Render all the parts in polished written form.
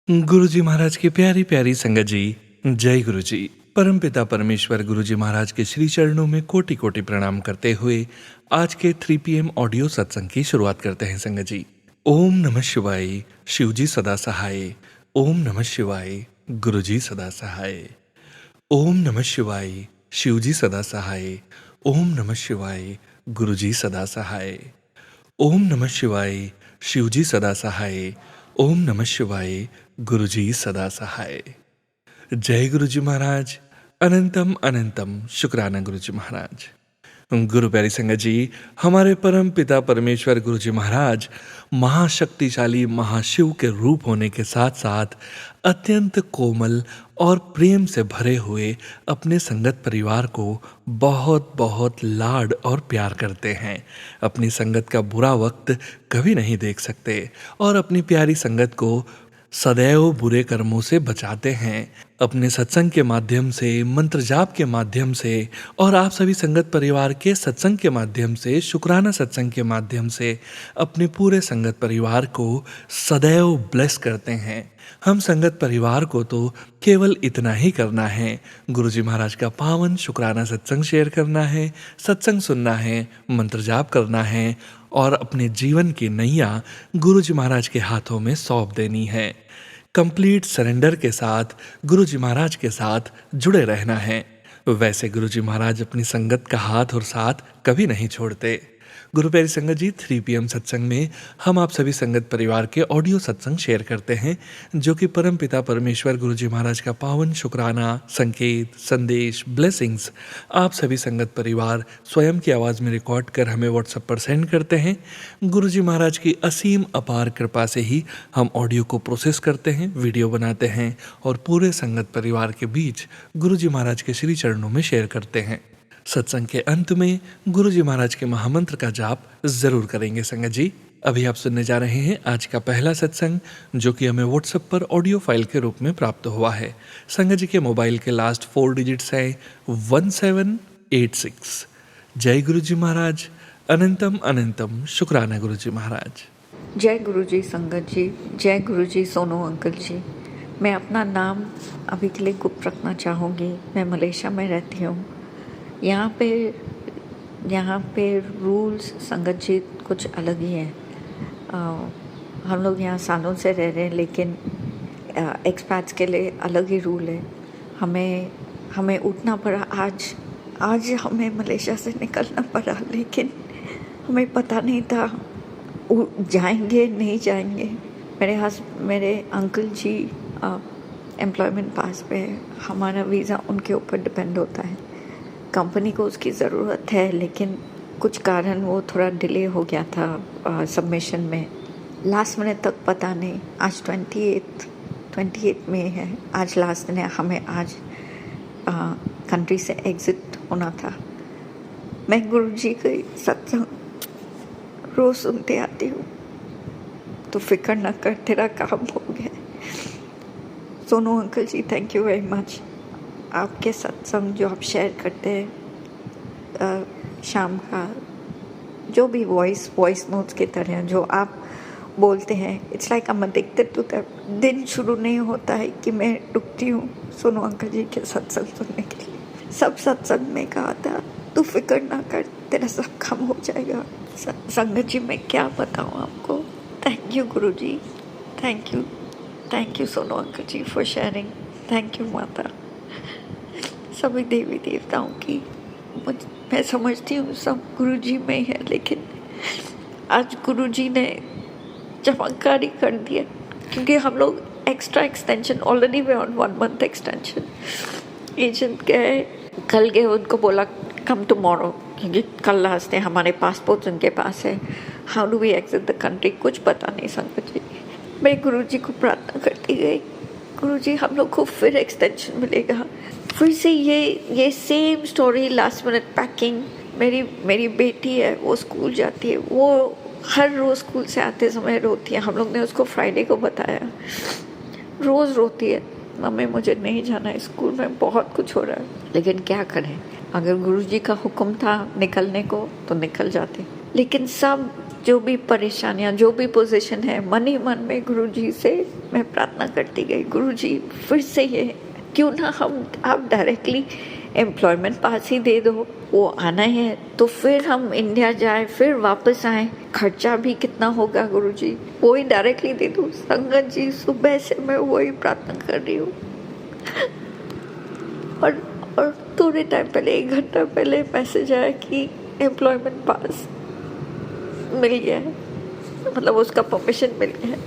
गुरु जी महाराज की प्यारी प्यारी संगत जी, जय गुरु जी। परमपिता परमेश्वर गुरु जी महाराज के श्री चरणों में कोटि कोटि प्रणाम करते हुए आज के 3 PM ऑडियो सत्संग की शुरुआत करते हैं संगत जी। ओम नमः शिवाय, शिव जी सदा सहाय। ओम नमः शिवाय, गुरु जी सदा सहाय। ओम नमः शिवाय, शिव जी सदा सहाय। ओम नमः शिवाय, गुरु जी सदा सहाय। ओम नमः शिवाय, शिव जी सदा सहाय। ओम नमः शिवाय, गुरु जी सदा सहाय। जय गुरु जी महाराज। अनंतम अनंतम शुक्राना गुरु जी महाराज। गुरु प्यारी संगत जी, हमारे परम पिता परमेश्वर गुरु जी महाराज महाशक्तिशाली महाशिव के रूप होने के साथ साथ अत्यंत कोमल और प्रेम से भरे हुए अपने संगत परिवार को बहुत बहुत लाड और प्यार करते हैं। अपनी संगत का बुरा वक्त कभी नहीं देख सकते और अपनी प्यारी संगत को सदैव बुरे कर्मों से बचाते हैं। अपने सत्संग के माध्यम से, मंत्र जाप के माध्यम से और आप सभी संगत परिवार के सत्संग के माध्यम से, शुक्राना सत्संग के माध्यम से अपने पूरे संगत परिवार को सदैव ब्लेस करते हैं। हम संगत परिवार को तो केवल इतना ही करना है, गुरु जी महाराज का पावन शुक्राना सत्संग शेयर करना है, सत्संग सुनना है, मंत्र जाप करना है और अपने जीवन की नैया गुरु जी महाराज के हाथों में सौंप देनी है। कंप्लीट सरेंडर के साथ गुरु जी महाराज के साथ जुड़े रहना है। वैसे गुरु जी महाराज अपनी संगत का हाथ और साथ कभी नहीं छोड़ते। गुरु प्यारी संगत जी, 3 PM सत्संग में हम आप सभी संगत परिवार के ऑडियो सत्संग शेयर करते हैं जो कि परम पिता परमेश्वर गुरु जी महाराज का पावन शुक्राना, संकेत, संदेश, ब्लेसिंग्स आप सभी संगत परिवार स्वयं की आवाज़ में रिकॉर्ड कर हमें व्हाट्सएप पर सेंड करते हैं। गुरु जी महाराज की असीम अपार कृपा से ही हम ऑडियो को प्रोसेस करते हैं, वीडियो बनाते हैं और पूरे संगत परिवार के बीच गुरु जी महाराज के श्री चरणों में शेयर करते हैं। सत्संग के अंत में गुरु जी महाराज के महामंत्र का जाप जरूर करेंगे संगत जी। अभी आप सुनने जा रहे हैं आज का पहला सत्संग जो कि हमें व्हाट्सएप पर ऑडियो फाइल के रूप में प्राप्त हुआ है। संगत जी के मोबाइल के लास्ट 4 डिजिट्स हैं 1786। जय गुरु जी महाराज। अनंतम अनंतम शुक्राना गुरु जी महाराज। जय गुरु जी संगत जी, जय गुरु जी सोनू अंकल जी। मैं अपना नाम अभी के लिए गुप्त रखना चाहूँगी। मैं मलेशिया में रहती हूँ। यहाँ पे रूल्स संगत जी कुछ अलग ही हैं। हम लोग यहाँ सालों से रह रहे हैं लेकिन एक्सपैट्स के लिए अलग ही रूल है। हमें उठना पड़ा। आज हमें मलेशिया से निकलना पड़ा लेकिन हमें पता नहीं था जाएंगे नहीं जाएंगे। मेरे अंकल जी एम्प्लॉयमेंट पास पे है। हमारा वीज़ा उनके ऊपर डिपेंड होता है। कंपनी को उसकी ज़रूरत है लेकिन कुछ कारण वो थोड़ा डिले हो गया था सबमिशन में। लास्ट मिनट तक पता नहीं। आज 28 मई है। आज लास्ट दिन है। हमें आज कंट्री से एग्ज़िट होना था। मैं गुरु जी के सत्संग रोज़ सुनते आती हूँ। तो फिक्र न कर, तेरा काम हो गया। Sonu uncle ji, thank you very much. आपके सत्संग जो आप शेयर करते हैं शाम का, जो भी वॉइस नोट्स की तरह जो आप बोलते हैं, it's like I am addicted to that. दिन शुरू नहीं होता है कि मैं रुकती हूँ सोनू अंकल जी के सत्संग सुनने के लिए। सब सत्संग में कहा था तू फिक्र ना कर, तेरा सब काम हो जाएगा। संगत जी मैं क्या बताऊँ आपको। Thank you Guru ji, thank you Sonu uncle ji for sharing. Thank you माता। सभी देवी देवताओं की मैं समझती हूँ सब गुरु जी में है लेकिन आज गुरु जी ने चमत्कारी कर दिया क्योंकि हम लोग extra extension already way on 1 month extension. Agent गए, कल गए, उनको बोला कम टुमारो क्योंकि कल लास्ट है। हमारे पासपोर्ट उनके पास है। How do we exit the country, कुछ पता नहीं संगत जी। मैं गुरु जी को प्रार्थना करती गई, गुरु जी हम लोग को फिर एक्सटेंशन मिलेगा। फिर से ये same story, last minute packing. मेरी बेटी है, वो स्कूल जाती है। वो हर रोज़ स्कूल से आते समय रोती है। हम लोग ने उसको फ्राइडे को बताया। रोज़ रोती है, मम्मी मुझे नहीं जाना है, स्कूल में बहुत कुछ हो रहा है। लेकिन क्या करें, अगर गुरु जी का हुक्म था निकलने को तो निकल जाते। लेकिन सब जो भी परेशानियाँ, जो भी पोजीशन है, मन ही मन में गुरुजी से मैं प्रार्थना करती गई, गुरुजी फिर से ये क्यों ना आप डायरेक्टली एम्प्लॉयमेंट पास ही दे दो, वो आना ही है तो फिर हम इंडिया जाए, फिर वापस आए, खर्चा भी कितना होगा गुरुजी, वो ही डायरेक्टली दे दो। संगत जी सुबह से मैं वही प्रार्थना कर रही हूँ और थोड़े टाइम पहले, 1 घंटा पहले मैसेज आया कि एम्प्लॉयमेंट पास मिल गया है, मतलब उसका परमिशन मिल गया है,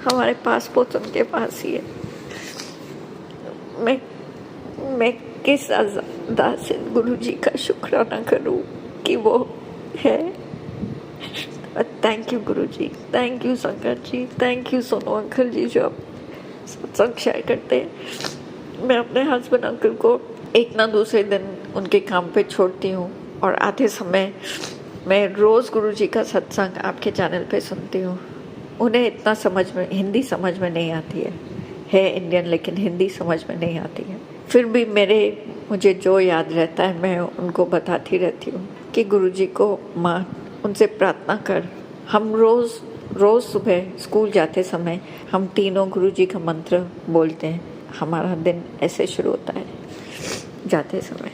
हमारे पासपोर्ट उनके पास ही है। मैं किस अदा से गुरुजी का शुक्राना करूं कि वो है। Thank you Guruji, thank you sangat जी, थैंक यू सोनू अंकल जी जो आप सत्संग शेयर करते हैं। मैं अपने हस्बैंड अंकल को एक ना दूसरे दिन उनके काम पे छोड़ती हूँ और आधे समय मैं रोज़ गुरुजी का सत्संग आपके चैनल पे सुनती हूँ। उन्हें इतना हिंदी समझ में नहीं आती है इंडियन, लेकिन हिंदी समझ में नहीं आती है। फिर भी मुझे जो याद रहता है मैं उनको बताती रहती हूँ कि गुरुजी को माँ उनसे प्रार्थना कर। हम रोज़ सुबह स्कूल जाते समय हम तीनों गुरुजी का मंत्र बोलते हैं, हमारा दिन ऐसे शुरू होता है। जाते समय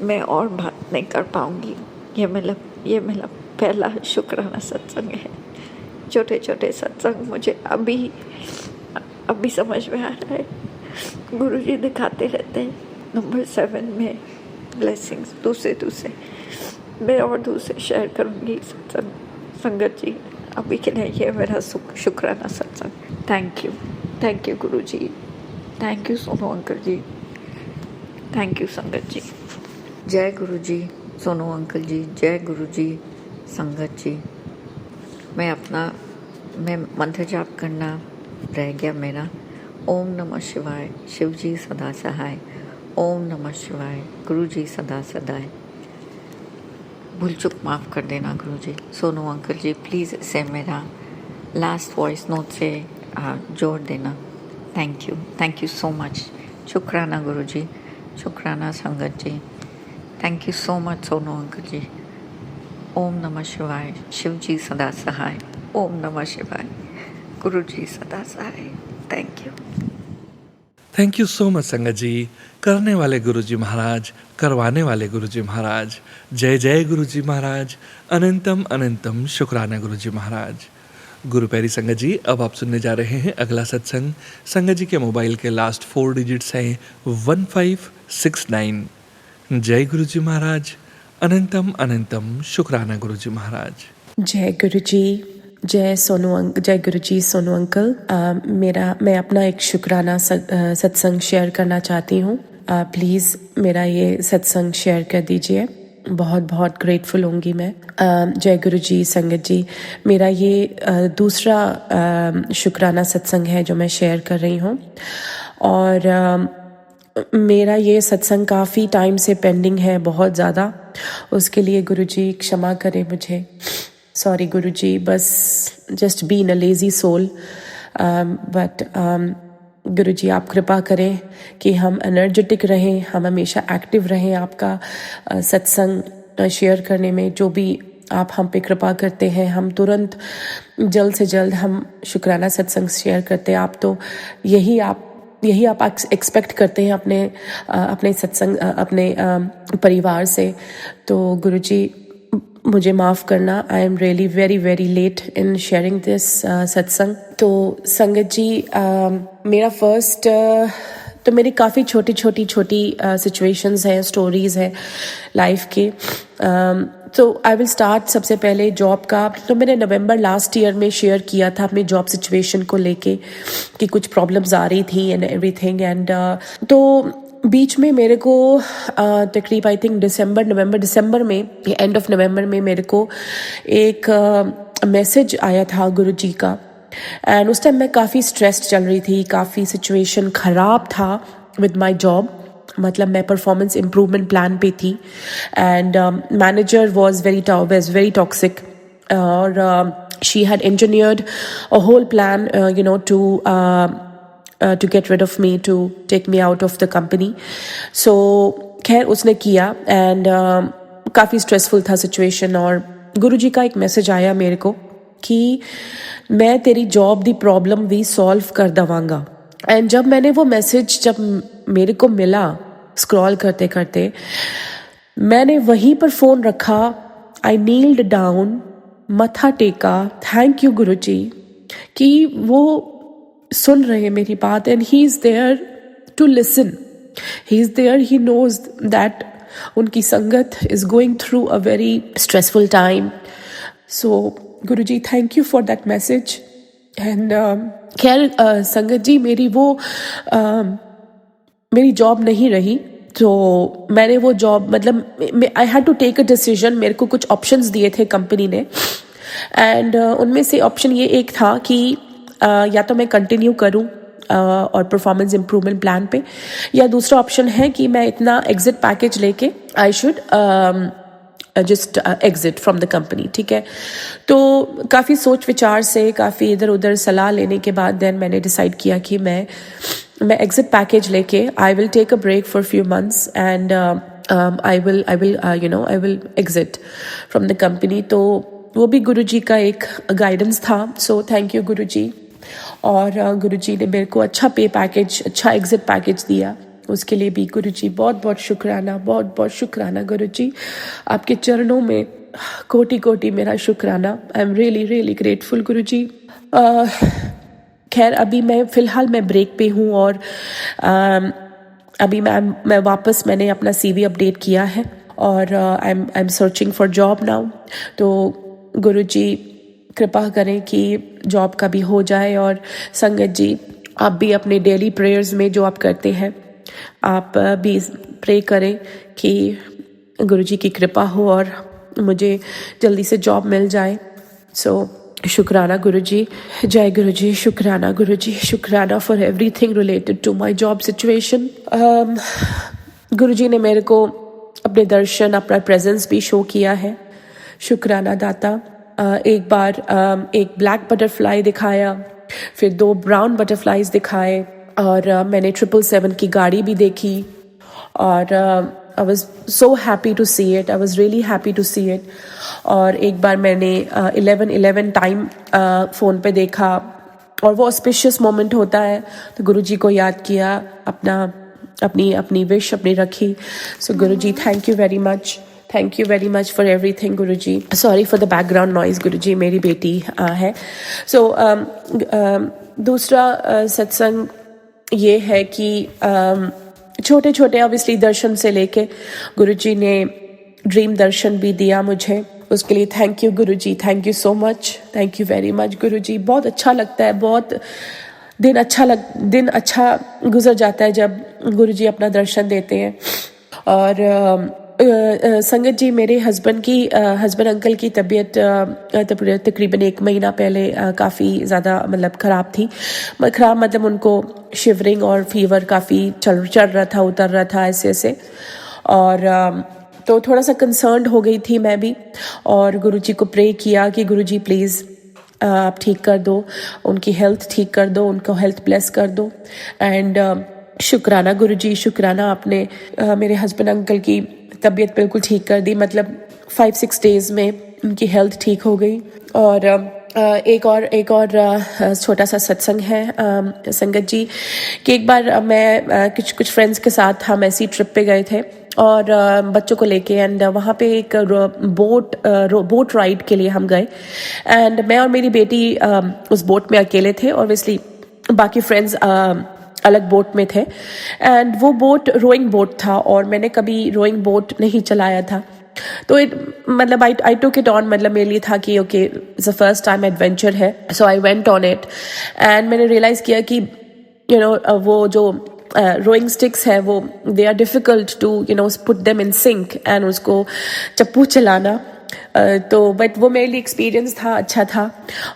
मैं और बात नहीं कर पाऊँगी, ये मेरा पहला शुक्राना सत्संग है। छोटे छोटे सत्संग मुझे अभी समझ में आ रहा है। गुरुजी दिखाते रहते हैं। नंबर 7 में ब्लेसिंग्स दूसरे मैं और दूसरे शेयर करूँगी सत्संग। संगत जी अभी के लिए ये मेरा शुक्राना सत्संग। Thank you Guruji, thank you Sonu uncle ji, thank you sangat ji. जय गुरुजी सोनू अंकल जी, जय गुरुजी संगत जी। मैं मंत्र जाप करना रह गया मेरा। ओम नमः शिवाय, शिव जी सदा सहाय। ओम नमः शिवाय, गुरु जी सदा सदाय। भूल चुक माफ़ कर देना गुरुजी। सोनू अंकल जी प्लीज़ इसे मेरा लास्ट वॉइस नोट से जोड़ देना। Thank you so much. शुक्राना गुरुजी, शुक्राना संगत जी। Thank you so much Sonu uncle ji. ओम नमः शिवाय, शिव जी सदा सहाय। ओम नमः शिवाय, गुरु जी सदा सहाय। थैंक यू सो मच संगत जी। करने वाले गुरुजी महाराज, करवाने वाले गुरुजी महाराज। जय जय गुरुजी महाराज। अनंतम अनंतम शुक्राना गुरुजी महाराज। गुरु प्यारी संगत जी, अब आप सुनने जा रहे हैं अगला सत्संग। संगत जी के मोबाइल के लास्ट 4 डिजिट्स हैं 1569। जय गुरुजी महाराज। अनंतम अनंतम शुक्राना गुरुजी महाराज। जय गुरुजी, जय गुरुजी सोनू अंकल। मैं अपना एक शुक्राना सत्संग शेयर करना चाहती हूँ। प्लीज़ मेरा ये सत्संग शेयर कर दीजिए, बहुत बहुत ग्रेटफुल होंगी मैं। जय गुरुजी संगत जी, मेरा ये दूसरा शुक्राना सत्संग है जो मैं शेयर कर रही हूँ। और मेरा ये सत्संग काफ़ी टाइम से पेंडिंग है, बहुत ज़्यादा। उसके लिए गुरुजी क्षमा करें मुझे। सॉरी गुरुजी, बस just been a lazy soul. But Guruji आप कृपा करें कि हम एनर्जेटिक रहें, हम हमेशा एक्टिव रहें आपका सत्संग शेयर करने में। जो भी आप हम पे कृपा करते हैं, हम तुरंत जल्द से जल्द हम शुक्राना सत्संग शेयर करते हैं। आप तो यही आप एक्सपेक्ट करते हैं अपने सत्संग, अपने परिवार से। तो गुरुजी मुझे माफ़ करना, I am really very very late in sharing this satsang. तो संगत जी, मेरा फर्स्ट तो मेरी काफ़ी छोटी सिचुएशंस हैं, स्टोरीज़ हैं लाइफ के। तो आई विल स्टार्ट सबसे पहले जॉब का। तो मैंने नवंबर लास्ट ईयर में शेयर किया था अपनी जॉब सिचुएशन को लेके कि कुछ प्रॉब्लम्स आ रही थी एंड एवरीथिंग। एंड तो बीच में मेरे को तकरीब आई थिंक दिसंबर में, एंड ऑफ नवंबर में मेरे को एक मैसेज आया था गुरुजी का। एंड उस टाइम मैं काफ़ी स्ट्रेस्ड चल रही थी, काफ़ी सिचुएशन ख़राब था विद माय जॉब। मतलब मैं परफॉर्मेंस इम्प्रूवमेंट प्लान पे थी and manager was very toxic. और she had engineered a whole plan to get rid of me, to take me out of the company. So खैर उसने किया एंड काफ़ी stressful था सिचुएशन। और गुरुजी का एक मैसेज आया मेरे को कि मैं तेरी जॉब दी प्रॉब्लम भी सॉल्व कर दवांगा। एंड जब मैंने वो मैसेज जब मेरे को मिला स्क्रॉल करते करते, मैंने वहीं पर फ़ोन रखा, आई नील्ड डाउन, मत्था टेका, थैंक यू गुरुजी कि वो सुन रहे हैं मेरी बात and he is there to listen, he is there, he knows that उनकी संगत is going through a very stressful time. So Guruji thank you for that message. And खैर संगत जी, मेरी वो मेरी जॉब नहीं रही, तो मैंने वो जॉब मतलब I had to take a decision. मेरे को कुछ ऑप्शंस दिए थे कंपनी ने एंड उनमें से ऑप्शन ये एक था कि या तो मैं कंटिन्यू करूं और परफॉर्मेंस इम्प्रूवमेंट प्लान पे, या दूसरा ऑप्शन है कि मैं इतना एग्जिट पैकेज लेके I should just exit from the company. ठीक है, तो काफ़ी सोच विचार से, काफ़ी इधर उधर सलाह लेने के बाद देन मैंने डिसाइड किया कि मैं एग्जिट पैकेज लेके I will take a break for few months and I will exit from the company. तो वो भी गुरुजी का एक गाइडेंस था। So thank you Guruji. और गुरुजी ने मेरे को अच्छा पे पैकेज, अच्छा एग्जिट पैकेज दिया, उसके लिए भी गुरुजी बहुत बहुत शुक्राना, बहुत बहुत शुक्राना गुरुजी। आपके चरणों में कोटि कोटि मेरा शुक्राना। I am really really grateful Guruji. खैर अभी मैं फ़िलहाल मैं ब्रेक पे हूँ और अभी मैं वापस मैंने अपना CV अपडेट किया है और I am searching for job now. तो गुरुजी कृपा करें कि जॉब का भी हो जाए। और संगत जी, आप भी अपने डेली प्रेयर्स में जो आप करते हैं, आप भी प्रे करें कि गुरुजी की कृपा हो और मुझे जल्दी से जॉब मिल जाए। सो शुक्राना गुरुजी, जय गुरुजी, शुक्राना गुरुजी, शुक्राना for everything related to my job situation. Guruji ने मेरे को अपने दर्शन, अपना प्रेजेंस भी शो किया है। शुक्राना दाता। एक बार एक ब्लैक बटरफ्लाई दिखाया, फिर 2 ब्राउन बटरफ्लाईज दिखाए और मैंने 777 की गाड़ी भी देखी और I was so happy to see it, I was really happy to see it. और एक बार मैंने 11:11 टाइम फ़ोन पे देखा और वो ऑस्पिशियस मोमेंट होता है, तो गुरुजी को याद किया, अपनी विश अपनी रखी। So Guruji thank you very much, thank you very much for everything Guruji. Sorry for the background noise Guruji, मेरी बेटी है। सो दूसरा सत्संग ये है कि छोटे छोटे ऑब्वियसली दर्शन से लेके गुरुजी ने ड्रीम दर्शन भी दिया मुझे, उसके लिए thank you Guruji, thank you so much, thank you very much Guruji. बहुत अच्छा लगता है, बहुत दिन अच्छा गुजर जाता है जब गुरुजी अपना दर्शन देते हैं। और संगत जी, मेरे हस्बैंड अंकल की तबीयत तकरीबन 1 महीना पहले काफ़ी ज़्यादा मतलब ख़राब थी। ख़राब मतलब उनको शिवरिंग और फीवर काफ़ी चढ़ रहा था, उतर रहा था ऐसे। और तो थोड़ा सा कंसर्न्ड हो गई थी मैं भी, और गुरुजी को प्रे किया कि गुरुजी प्लीज़ आप ठीक कर दो, उनकी हेल्थ ठीक कर दो, उनको हेल्थ ब्लेस कर दो। एंड शुक्राना गुरुजी, शुक्राना, आपने मेरे हस्बैंड अंकल की तबीयत बिल्कुल ठीक कर दी, मतलब 5-6 डेज़ में उनकी हेल्थ ठीक हो गई। और एक और छोटा सा सत्संग है संगत जी कि एक बार मैं कुछ फ्रेंड्स के साथ हम ऐसी ट्रिप पे गए थे और बच्चों को लेके, एंड वहाँ पे एक बोट राइड के लिए हम गए। एंड मैं और मेरी बेटी उस बोट में अकेले थे, ऑब्वियसली बाकी फ्रेंड्स अलग बोट में थे। एंड वो बोट रोइंग बोट था और मैंने कभी रोइंग बोट नहीं चलाया था, तो मतलब आई टुक इट ऑन, मतलब मेरे लिए था कि okay it's a first time adventure है। So I went on it and मैंने रियलाइज़ किया कि वो जो रोइंग स्टिक्स है वो they are difficult to put them in sync and उसको चप्पू चलाना। तो बट वो मेरे लिए एक्सपीरियंस था, अच्छा था।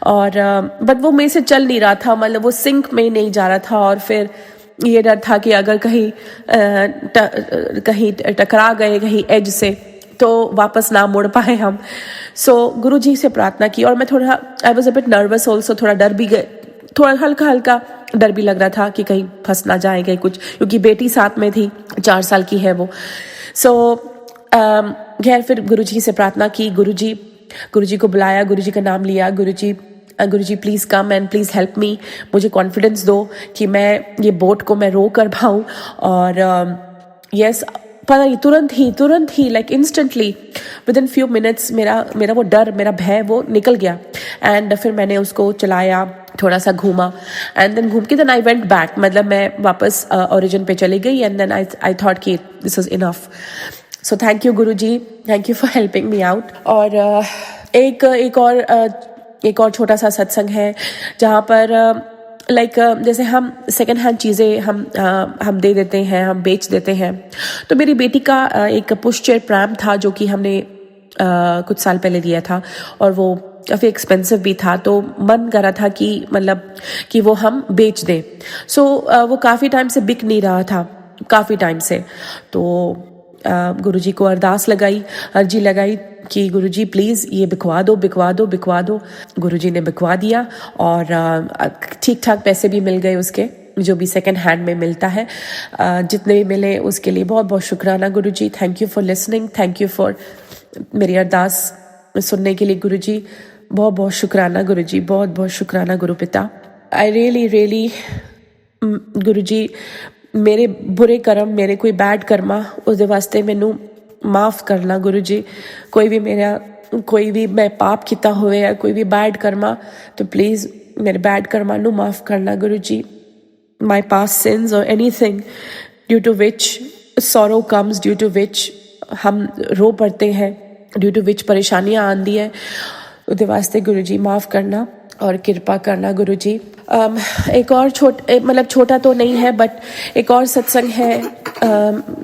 और बट वो मेरे से चल नहीं रहा था, मतलब वो सिंक में नहीं जा रहा था। और फिर ये डर था कि अगर कहीं टकरा गए कहीं एज से तो वापस ना मुड़ पाए हम। सो गुरुजी से प्रार्थना की और मैं थोड़ा I was a bit nervous also, थोड़ा डर भी गए, थोड़ा हल्का डर भी लग रहा था कि कहीं फंस ना जाएगा कुछ, क्योंकि बेटी साथ में थी, 4 साल की है वो। सो खैर फिर गुरुजी से प्रार्थना की, गुरुजी गुरुजी को बुलाया, गुरुजी का नाम लिया, Guruji please come and please help me, मुझे कॉन्फिडेंस दो कि मैं ये बोट को मैं रो कर पाऊँ। और यस, पता नहीं तुरंत ही like instantly within few minutes मेरा वो डर, मेरा भय वो निकल गया। एंड फिर मैंने उसको चलाया, थोड़ा सा घूमा एंड देन घूम के देन आई वेंट बैक, मतलब मैं वापस ओरिजिन पे चली गई। एंड देन आई थॉट कि this is enough. So thank you Guruji, thank you for helping me out. और एक और छोटा सा सत्संग है जहाँ पर जैसे हम सेकेंड हैंड चीज़ें हम दे देते हैं, हम बेच देते हैं। तो मेरी बेटी का एक पुश चेयर प्रैम था जो कि हमने कुछ साल पहले लिया था और वो काफ़ी एक्सपेंसिव भी था, तो मन कर रहा था कि मतलब कि वो हम बेच दें। सो वो काफ़ी टाइम से बिक नहीं रहा था, काफ़ी टाइम से। तो गुरुजी को अर्जी लगाई कि गुरुजी प्लीज़ ये बिकवा दो। गुरुजी ने बिकवा दिया और ठीक ठाक पैसे भी मिल गए उसके, जो भी सेकंड हैंड में मिलता है। जितने भी मिले उसके लिए बहुत बहुत शुक्राना Guruji. Thank you for listening, thank you for मेरी अरदास सुनने के लिए गुरुजी। बहुत बहुत शुक्राना गुरुजी, बहुत बहुत शुक्राना गुरु पिता। आई रियली गुरुजी, मेरे बुरे कर्म, मेरे कोई बैड कर्मा, उसके वास्ते मैनू माफ़ करना गुरुजी। कोई भी मैं पाप किया होवे या कोई भी बैड कर्मा, तो प्लीज़ मेरे बैड कर्मा नू माफ़ करना गुरुजी। माई पास्ट सिंस और anything due to which sorrow comes, due to which हम रो पड़ते हैं, ड्यू टू विच परेशानियाँ आती है, उसके वास्ते गुरुजी माफ़ करना और कृपा करना गुरुजी। एक और छोटा तो नहीं है बट एक और सत्संग है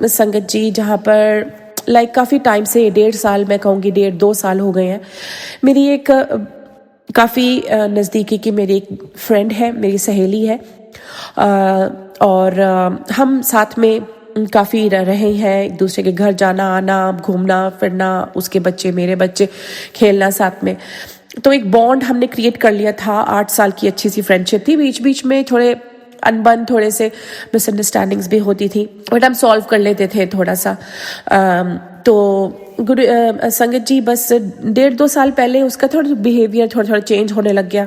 संगत जी, जहाँ पर काफ़ी टाइम से 1.5 साल, मैं कहूँगी 1.5-2 साल हो गए हैं। मेरी एक काफ़ी नज़दीकी की मेरी एक फ्रेंड है, मेरी सहेली है, और हम साथ में काफ़ी रह रहे हैं, एक दूसरे के घर जाना आना, घूमना फिरना, उसके बच्चे मेरे बच्चे, खेलना साथ में। तो एक बॉन्ड हमने क्रिएट कर लिया था। 8 साल की अच्छी सी फ्रेंडशिप थी। बीच में थोड़े अनबन, थोड़े से मिसअंडरस्टैंडिंग्स भी होती थी, बट हम सॉल्व कर लेते थे थोड़ा सा। तो संगत जी, बस 1.5-2 साल पहले उसका थोड़ा बिहेवियर थोड़ा चेंज होने लग गया।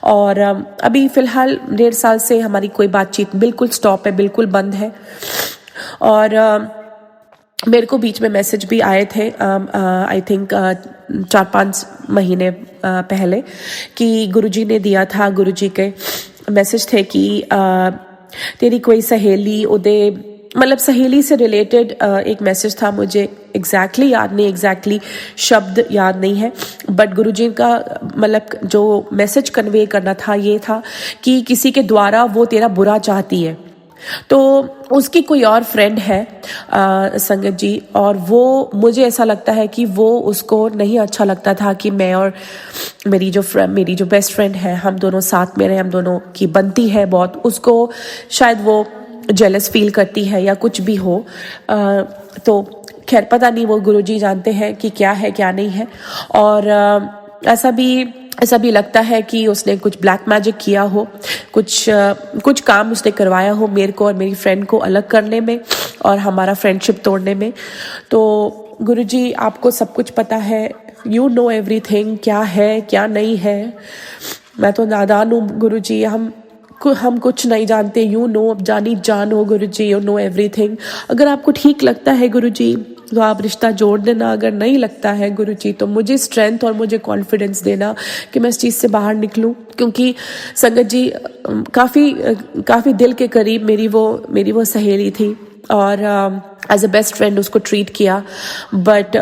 और अभी फ़िलहाल 1.5 साल से हमारी कोई बातचीत बिल्कुल स्टॉप है, बिल्कुल बंद है। और मेरे को बीच में मैसेज भी आए थे, आई थिंक 4-5 महीने पहले, कि गुरुजी ने दिया था, गुरुजी के मैसेज थे कि तेरी कोई सहेली, मतलब सहेली से रिलेटेड एक मैसेज था। मुझे एग्जैक्टली याद नहीं, एग्जैक्टली शब्द याद नहीं है, बट गुरुजी का मतलब जो मैसेज कन्वे करना था ये था कि किसी के द्वारा वो तेरा बुरा चाहती है। तो उसकी कोई और फ्रेंड है संगत जी, और वो, मुझे ऐसा लगता है कि वो उसको नहीं अच्छा लगता था कि मैं और मेरी जो बेस्ट फ्रेंड है, हम दोनों साथ में रहे, हम दोनों की बनती है बहुत। उसको शायद वो जेलस फील करती है या कुछ भी हो, तो खैर पता नहीं, वो गुरुजी जानते हैं कि क्या है क्या नहीं है। और ऐसा भी लगता है कि उसने कुछ ब्लैक मैजिक किया हो, कुछ काम उसने करवाया हो मेरे को और मेरी फ्रेंड को अलग करने में और हमारा फ्रेंडशिप तोड़ने में। तो गुरुजी, आपको सब कुछ पता है, यू नो एवरीथिंग, क्या है क्या नहीं है। मैं तो नादान हूँ गुरुजी, हम कुछ नहीं जानते। यू नो, अब जान हो गुरुजी, यू नो एवरीथिंग। अगर आपको ठीक लगता है गुरुजी तो आप रिश्ता जोड़ देना, अगर नहीं लगता है गुरुजी तो मुझे स्ट्रेंथ और मुझे कॉन्फिडेंस देना कि मैं इस चीज़ से बाहर निकलूं। क्योंकि संगत जी, काफ़ी दिल के करीब मेरी वो सहेली थी और एज अ बेस्ट फ्रेंड उसको ट्रीट किया। बट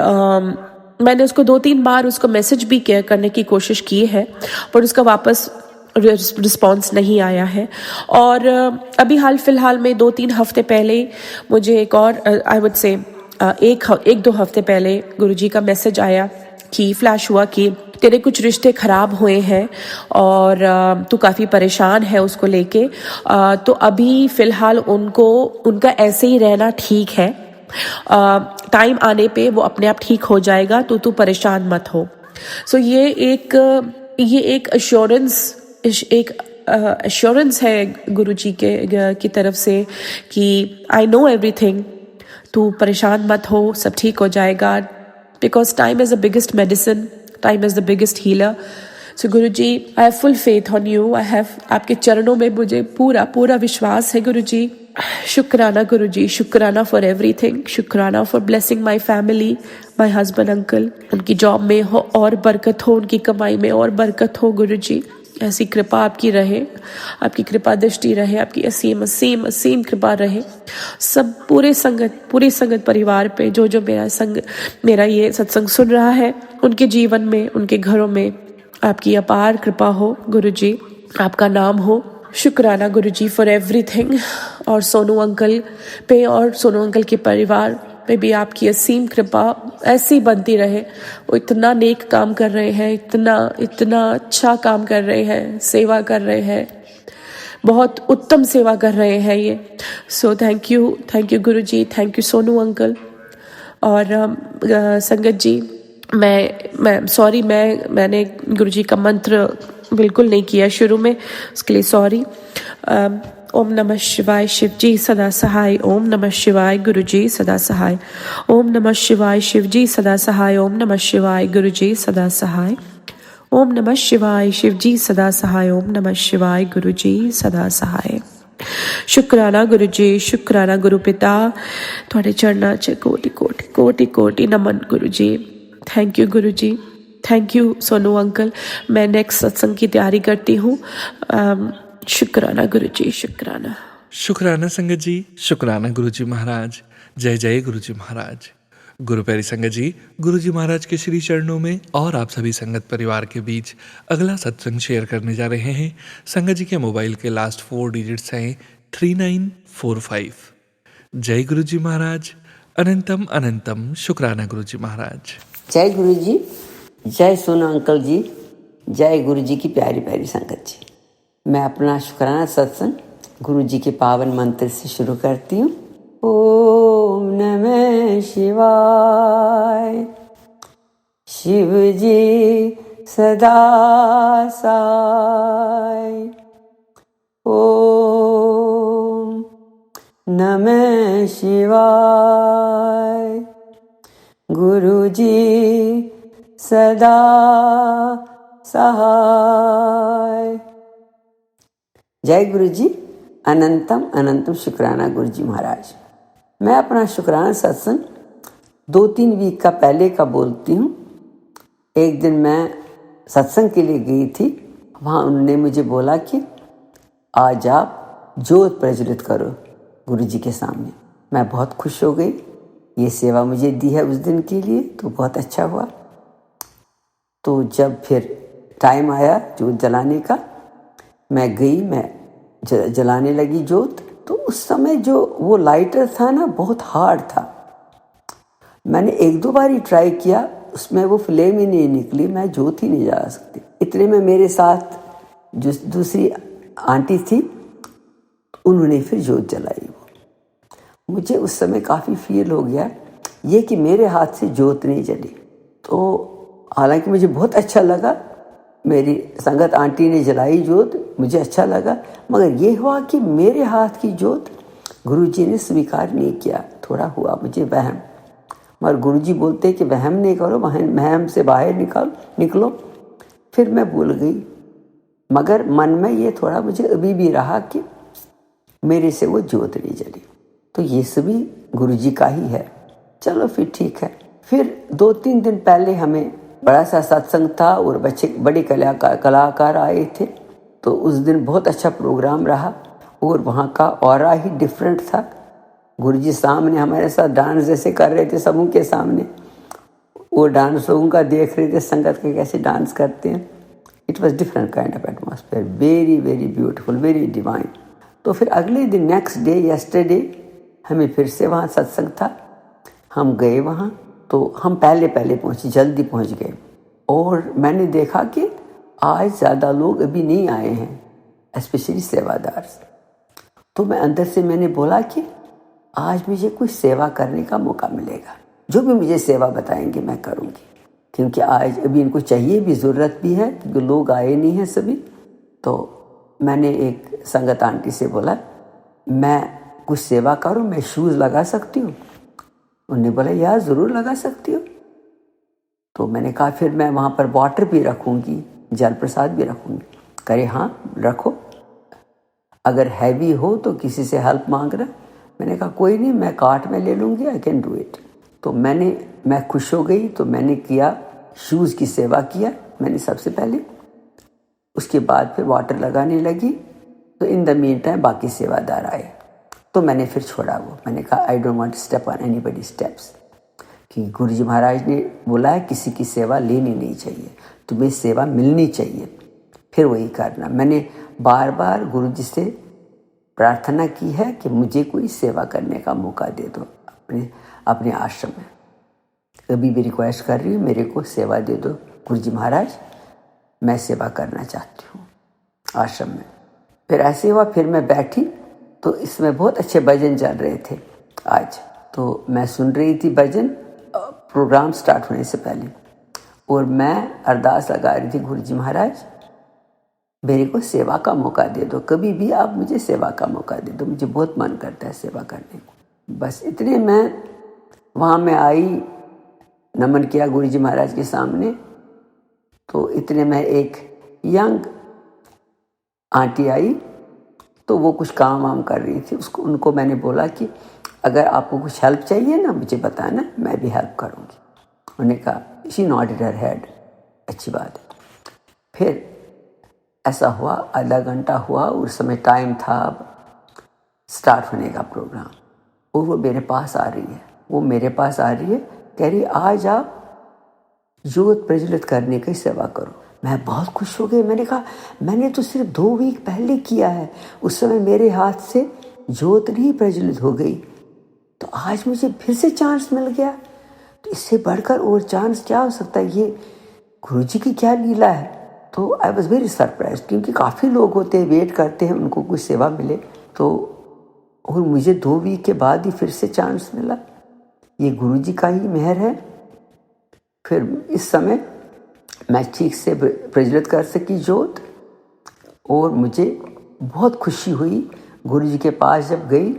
मैंने उसको 2-3 बार उसको मैसेज भी करने की कोशिश की है, पर उसका वापस रिस्पॉन्स नहीं आया है। और अभी हाल फिलहाल में 2-3 हफ्ते पहले मुझे एक और, आई वुड से 1-2 हफ्ते पहले गुरुजी का मैसेज आया कि फ्लैश हुआ कि तेरे कुछ रिश्ते खराब हुए हैं और तू काफ़ी परेशान है उसको लेके। तो अभी फ़िलहाल उनका ऐसे ही रहना ठीक है, टाइम आने पे वो अपने आप ठीक हो जाएगा, तो तू परेशान मत हो। सो ये एक एश्योरेंस है गुरुजी की तरफ से कि आई नो एवरीथिंग, तू परेशान मत हो, सब ठीक हो जाएगा। Because time is the biggest medicine. time is the biggest healer. So Guru ji, I have full faith on you. I have आपके चरणों में मुझे पूरा विश्वास है गुरु जी. शुक्राना गुरु जी, शुक्राना for everything. शुक्राना for blessing my family, my husband, uncle. उनकी जॉब में हो और बरकत हो, उनकी कमाई में और बरकत हो गुरु जी. ऐसी कृपा आपकी रहे, आपकी कृपा दृष्टि रहे, आपकी असीम असीम असीम कृपा रहे सब पूरी संगत परिवार पे. जो मेरा ये सत्संग सुन रहा है, उनके जीवन में, उनके घरों में आपकी अपार कृपा हो गुरु जी, आपका नाम हो. शुक्राना गुरु जी फॉर एवरीथिंग. और सोनू अंकल पे और सोनू अंकल के परिवार पे भी आपकी असीम कृपा ऐसी बनती रहे. वो इतना नेक काम कर रहे हैं, इतना अच्छा काम कर रहे हैं, सेवा कर रहे हैं, बहुत उत्तम सेवा कर रहे हैं ये. सो thank you Guru ji, thank you Sonu uncle. और संगत जी, मैं सॉरी, मैंने गुरु जी का मंत्र बिल्कुल नहीं किया शुरू में, उसके लिए सॉरी. ओम नमः शिवाय शिव जी सदा सहाय. ओम नमः शिवाय गुरु जी सदा सहाय. ओम नमः शिवाय शिव जी सदा सहाय. ओम नमः शिवाय गुरु जी सदा सहाय. ओम नमः शिवाय शिव जी सदा सहाय. ओम नमः शिवाय गुरु जी सदा सहाय. शुक्राना गुरु जी, शुक्राना गुरु पिता, थोड़े चरणा च कोटि नमन गुरु ji. Thank you Guru ji, thank you Sonu uncle. मैं नेक्स्ट सत्संग की तैयारी करती हूँ. शुक्राना गुरु जी, शुक्राना. शुक्राना संगत जी, शुक्राना गुरु जी महाराज. जय जय गुरु जी महाराज. गुरु प्यारी संगत जी, गुरु जी महाराज के श्री चरणों में और आप सभी संगत परिवार के बीच अगला सत्संग शेयर करने जा रहे हैं. संगत जी के मोबाइल के लास्ट 4 डिजिट्स हैं 3945. जय गुरु जी महाराज. अनंतम अनंतम शुक्राना गुरु जी महाराज. जय गुरु जी, जय सोना अंकल जी, जय गुरु जी की प्यारी प्यारी संगत जी. मैं अपना शुक्राना सत्संग गुरु जी के पावन मंत्र से शुरू करती हूँ. ओम नमः शिवाय. शिव जी सदा साय. ओम नमः शिवाय. गुरु जी सदा सहाय. जय गुरु जी. अनंतम अनंतम शुक्राना गुरु जी महाराज. मैं अपना शुक्राना सत्संग 2-3 वीक का पहले का बोलती हूँ. एक दिन मैं सत्संग के लिए गई थी. वहाँ उन्होंने मुझे बोला कि आज आप ज्योत प्रज्वलित करो गुरु जी के सामने. मैं बहुत खुश हो गई. ये सेवा मुझे दी है उस दिन के लिए, तो बहुत अच्छा हुआ. तो जब फिर टाइम आया ज्योत जलाने का, मैं गई, मैं जलाने लगी ज्योत. तो उस समय जो वो लाइटर था ना, बहुत हार्ड था. मैंने 1-2 बार ही ट्राई किया, उसमें वो फ्लेम ही नहीं निकली. मैं ज्योत ही नहीं जला सकती. इतने में मेरे साथ जो दूसरी आंटी थी, उन्होंने फिर ज्योत जलाई. मुझे उस समय काफ़ी फील हो गया ये कि मेरे हाथ से ज्योत नहीं जली. तो हालांकि मुझे बहुत अच्छा लगा, मेरी संगत आंटी ने जलाई ज्योत, मुझे अच्छा लगा. मगर ये हुआ कि मेरे हाथ की ज्योत गुरुजी ने स्वीकार नहीं किया. थोड़ा हुआ मुझे वहम. मगर गुरुजी बोलते कि वहम नहीं करो, वहम से बाहर निकलो. फिर मैं भूल गई. मगर मन में ये थोड़ा मुझे अभी भी रहा कि मेरे से वो ज्योत नहीं जली. तो ये सभी गुरुजी का ही है. चलो फिर ठीक है. फिर 2-3 दिन पहले हमें बड़ा सा सत्संग था और बड़े कलाकार आए थे. तो उस दिन बहुत अच्छा प्रोग्राम रहा और वहाँ का ऑरा ही डिफरेंट था. गुरुजी सामने हमारे साथ डांस जैसे कर रहे थे सबों के सामने. वो डांस लोगों का देख रहे थे, संगत के कैसे डांस करते हैं. It was different kind of atmosphere. Very very beautiful, very divine. तो फिर अगले दिन नेक्स्ट डे यस्टरडे हमें फिर से वहाँ सत्संग था. हम गए वहाँ. तो हम पहले पहुँचे, जल्दी पहुँच गए. और मैंने देखा कि आज ज़्यादा लोग अभी नहीं आए हैं, स्पेशली सेवादार. तो मैं अंदर से मैंने बोला कि आज मुझे कुछ सेवा करने का मौका मिलेगा. जो भी मुझे सेवा बताएंगे मैं करूँगी, क्योंकि आज अभी इनको चाहिए भी, ज़रूरत भी है, क्योंकि लोग आए नहीं हैं सभी. तो मैंने एक संगत आंटी से बोला, मैं कुछ सेवा करूँ, मैं शूज़ लगा सकती हूँ? उन्होंने बोला यार ज़रूर लगा सकती हो. तो मैंने कहा फिर मैं वहाँ पर वाटर भी रखूँगी, जल प्रसाद भी रखूँगी। करे हाँ रखो, अगर हैवी हो तो किसी से हेल्प मांग रहा। मैंने कहा कोई नहीं, मैं कार्ट में ले लूँगी, आई कैन डू इट। तो मैं खुश हो गई। तो मैंने किया, शूज़ की सेवा किया मैंने सबसे पहले, उसके बाद फिर वाटर लगाने लगी। तो इन द मीन टाइम बाकी सेवादार आए, तो मैंने फिर छोड़ा वो। मैंने कहा I don't want to step on anybody steps, कि गुरु जी महाराज ने बोला है किसी की सेवा लेनी नहीं चाहिए, तुम्हें सेवा मिलनी चाहिए, फिर वही करना। मैंने बार बार गुरु जी से प्रार्थना की है कि मुझे कोई सेवा करने का मौका दे दो अपने आश्रम में। कभी भी रिक्वेस्ट कर रही हूँ, मेरे को सेवा दे दो गुरु जी महाराज, मैं सेवा करना चाहती हूँ आश्रम में। फिर ऐसे हुआ, फिर मैं बैठी तो इसमें बहुत अच्छे भजन चल रहे थे आज। तो मैं सुन रही थी भजन प्रोग्राम स्टार्ट होने से पहले, और मैं अरदास लगा रही थी, गुरु जी महाराज मेरे को सेवा का मौका दे दो, कभी भी आप मुझे सेवा का मौका दे दो, मुझे बहुत मन करता है सेवा करने को। बस इतने में वहाँ मैं आई, नमन किया गुरु जी महाराज के सामने। तो इतने में एक यंग आंटी आई, तो वो कुछ काम वाम कर रही थी। उनको मैंने बोला कि अगर आपको कुछ हेल्प चाहिए ना मुझे बताना, मैं भी हेल्प करूँगी। उन्होंने कहा शी नॉडेड हर हेड, अच्छी बात है। फिर ऐसा हुआ, आधा घंटा हुआ, उस समय टाइम था अब स्टार्ट होने का प्रोग्राम, और वो मेरे पास आ रही है। वो मेरे पास आ रही है, कह रही आज आप जोत प्रज्वलित करने की सेवा करो। मैं बहुत खुश हो गई। मैंने कहा मैंने तो सिर्फ 2 वीक पहले किया है, उस समय मेरे हाथ से जोत नहीं प्रज्वलित हो गई, तो आज मुझे फिर से चांस मिल गया। तो इससे बढ़कर और चांस क्या हो सकता है, ये गुरुजी की क्या लीला है। तो आई वॉज वेरी सरप्राइज, क्योंकि काफ़ी लोग होते हैं वेट करते हैं उनको कुछ सेवा मिले, तो और मुझे 2 वीक के बाद ही फिर से चांस मिला। ये गुरुजी का ही मेहर है। फिर इस समय मैं ठीक से प्रज्वलित कर सकी जोत, और मुझे बहुत खुशी हुई। गुरुजी के पास जब गई,